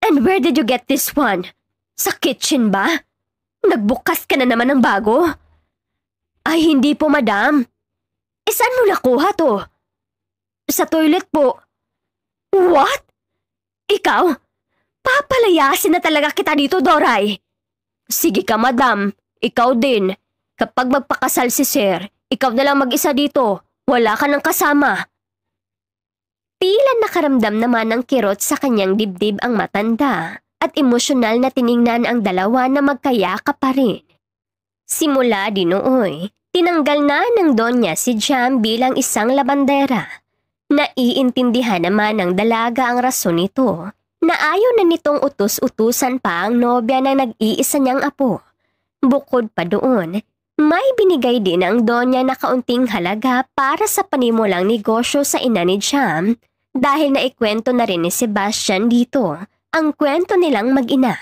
And where did you get this one? Sa kitchen ba? Nagbukas ka na naman ng bago? Ay hindi po madam. Saan mo nakuha to? Sa toilet po. What? Ikaw? Papalayasin na talaga kita dito, Doray. Sige ka, madam. Ikaw din. Kapag magpakasal si Sir, ikaw na lang mag-isa dito. Wala ka ng kasama. Tila nakaramdam naman ng kirot sa kanyang dibdib ang matanda at emosyonal na tiningnan ang dalawa na magkayakap pa rin. Simula din nooy, tinanggal na ng Donya si Jam bilang isang labandera. Naiintindihan naman ng dalaga ang rason nito na ayaw na nitong utus-utusan pa ang nobya ng nag-iisa niyang apo. Bukod pa doon, may binigay din ang Donya na kaunting halaga para sa panimulang negosyo sa ina ni Jam dahil naikwento na rin ni Sebastian dito ang kwento nilang mag-ina.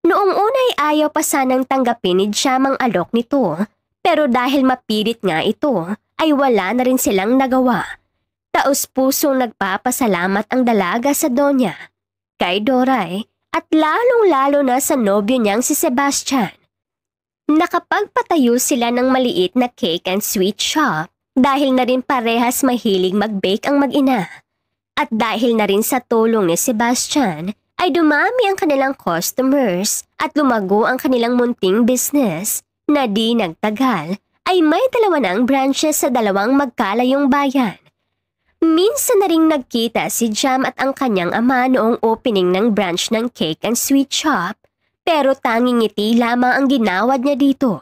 Noong una'y ayaw pa sanang tanggapin ni Jam ang alok nito, pero dahil mapilit nga ito ay wala na rin silang nagawa. Taos-pusong nagpapasalamat ang dalaga sa Donya, kay Doray at lalong-lalo na sa nobyo niyang si Sebastian. Nakapagpatayo sila ng maliit na cake and sweet shop dahil na rin parehas mahilig mag-bake ang mag-ina. At dahil na rin sa tulong ni Sebastian ay dumami ang kanilang customers at lumago ang kanilang munting business na di nagtagal ay may 2 na ang branches sa 2 magkalayong bayan. Minsan na ring nagkita si Jam at ang kanyang ama noong opening ng branch ng cake and sweet shop, pero tanging ngiti lamang ang ginawad niya dito.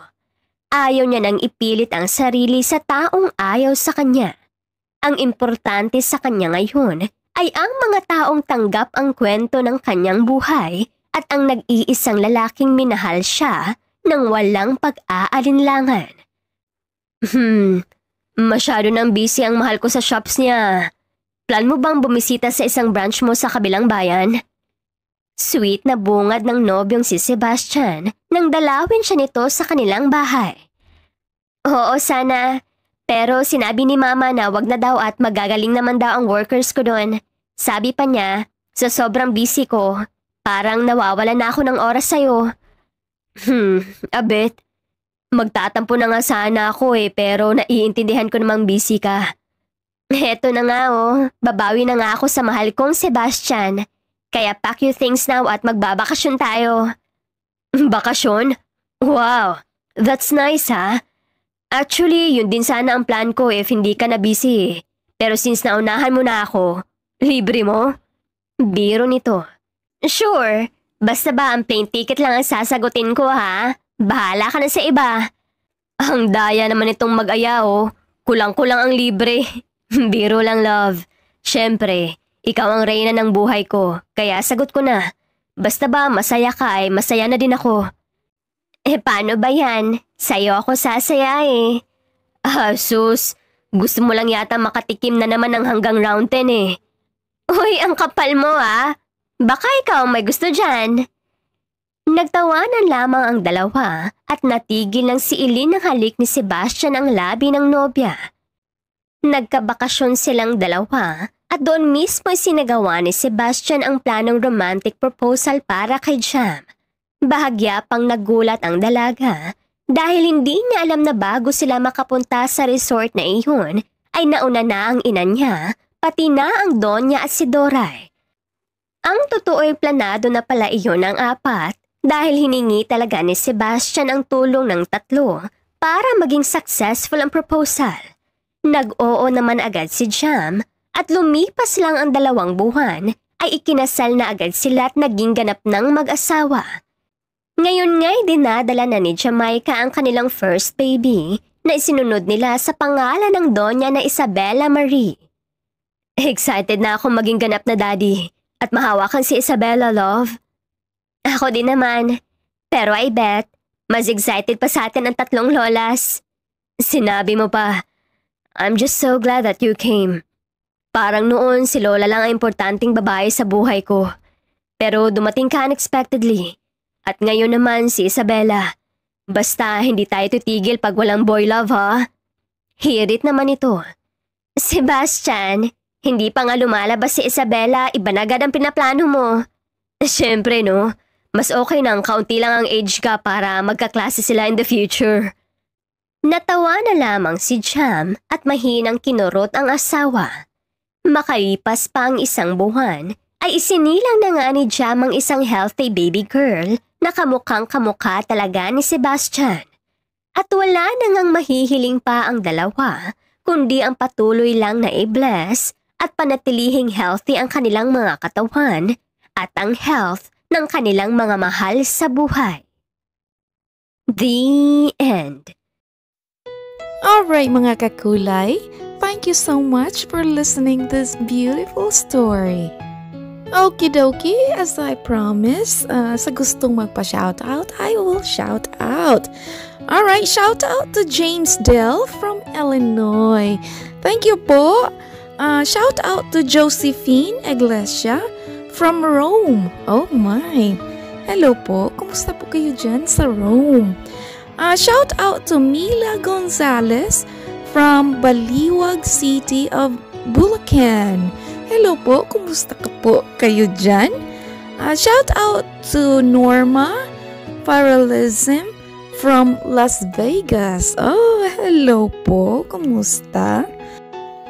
Ayaw niya nang ipilit ang sarili sa taong ayaw sa kanya. Ang importante sa kanya ngayon ay ang mga taong tanggap ang kwento ng kanyang buhay at ang nag-iisang lalaking minahal siya nang walang pag-aalinlangan. Masyado nang busy ang mahal ko sa shops niya. Plan mo bang bumisita sa isang branch mo sa kabilang bayan? Sweet na bungad ng nobyong si Sebastian nang dalawin siya nito sa kanilang bahay. Oo, sana. Pero sinabi ni Mama na wag na daw at magagaling naman daw ang workers ko doon. Sabi pa niya, sa sobrang busy ko, parang nawawala na ako ng oras sa'yo. A bit. Magtatampo na nga sana ako pero naiintindihan ko namang busy ka. Heto na nga babawi na nga ako sa mahal kong Sebastian. Kaya pack your things now at magbabakasyon tayo. Bakasyon? Wow, that's nice ha. Actually, yun din sana ang plan ko if hindi ka na busy. Pero since naunahan mo na ako, libre mo? Biro nito. Sure, basta ba ang plane ticket lang ang sasagutin ko ha? Bahala ka na sa iba. Ang daya naman itong mag-aya Kulang-kulang ang libre. Biro lang love. Siyempre, ikaw ang reyna ng buhay ko, kaya sagot ko na. Basta ba masaya ka ay masaya na din ako. Paano ba yan? Sa'yo ako sasaya eh. Sus, gusto mo lang yata makatikim na naman ng hanggang round 10 eh. Uy, ang kapal mo ah. Baka ikaw may gusto dyan. Nagtawanan lamang ang dalawa at natigil ng si Eileen ng halik ni Sebastian ang labi ng nobya. Nagkabakasyon silang dalawa at doon mismo sinagawa ni Sebastian ang planong romantic proposal para kay Jam. Bahagya pang nagulat ang dalaga dahil hindi niya alam na bago sila makapunta sa resort na iyon ay nauna na ang ina niya, pati na ang Donya at si Doray. Ang totoo'y planado na pala iyon ng apat dahil hiningi talaga ni Sebastian ang tulong ng tatlo para maging successful ang proposal. Nag-oo naman agad si Jam at lumipas lang ang 2 buwan ay ikinasal na agad sila at naging ganap ng mag-asawa. Ngayon nga'y dinadala na ni Jamaica ang kanilang first baby na isinunod nila sa pangalan ng Donya na Isabella Marie. Excited na ako maging ganap na daddy at mahawakan si Isabella, love. Ako din naman, pero I bet mas excited pa sa atin ang 3 lolas. Sinabi mo pa, I'm just so glad that you came. Parang noon si Lola lang ang importanteng babae sa buhay ko. Pero dumating ka unexpectedly. At ngayon naman si Isabella. Basta hindi tayo titigil pag walang boy love ha. Hirit naman ito. Sebastian, hindi pa nga lumalabas si Isabella, iba na agad ang pinaplano mo. Siyempre no, mas okay nang kaunti lang ang age ka para magkaklase sila in the future. Natawa na lamang si Jam at mahinang kinurot ang asawa. Makalipas pa ang 1 buwan, ay isinilang na nga ni Jam ang isang healthy baby girl na kamukhang-kamukha talaga ni Sebastian. At wala na ngang mahihiling pa ang dalawa, kundi ang patuloy lang na i-bless at panatilihing healthy ang kanilang mga katawan at ang health ng kanilang mga mahal sa buhay. The end. Alright mga kakulay, thank you so much for listening this beautiful story. Okie dokie, as I promised, sa gustong magpa-shoutout, I will shout out. Alright, shout out to James Dell from Illinois. Thank you po. Shout out to Josephine Iglesia from Rome. Oh my. Hello po, kumusta po kayo dyan sa Rome? Shout out to Mila Gonzalez from Baliwag City of Bulacan. Hello po, kumusta ka po kayo dyan? Shout out to Norma Paralism from Las Vegas. Oh, hello po, kumusta?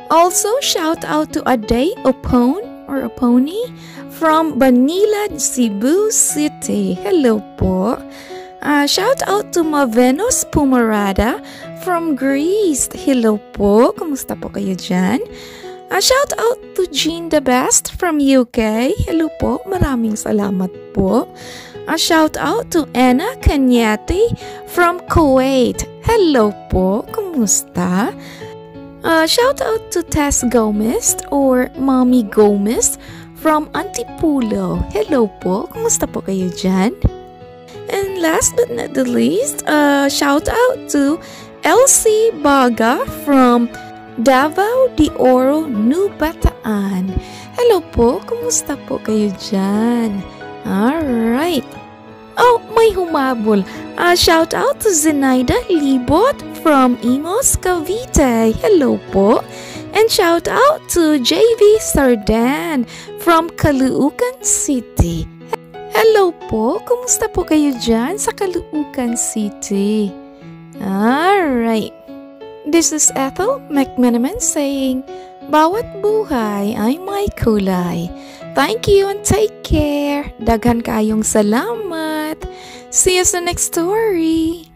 Also, shout out to Aday Opone or Oponi from Banilad, Cebu City. Hello po. Shout out to Mavenos Pumarada from Greece. Hello po, kumusta po kayo dyan? Shout out to Jean the Best from UK. Hello po, maraming salamat po. Shout out to Anna Kanyati from Kuwait. Hello po, kumusta? Shout out to Tess Gomez or Mommy Gomez from Antipolo. Hello po, kumusta po kayo dyan? And last but not the least, shout out to Elsie Baga from Davao de Oro, New Bataan. Hello po, kumusta po kayo dyan? Alright. Oh, may humabol. Shout out to Zenaida Libot from Imos, Cavite. Hello po. And shout out to JV Sardan from Caloocan City. Hello po, kumusta po kayo dyan sa Caloocan City? Alright. This is Ethel McMenamin saying, bawat buhay ay may kulay. Thank you and take care. Daghan kayong salamat. See you sa next story.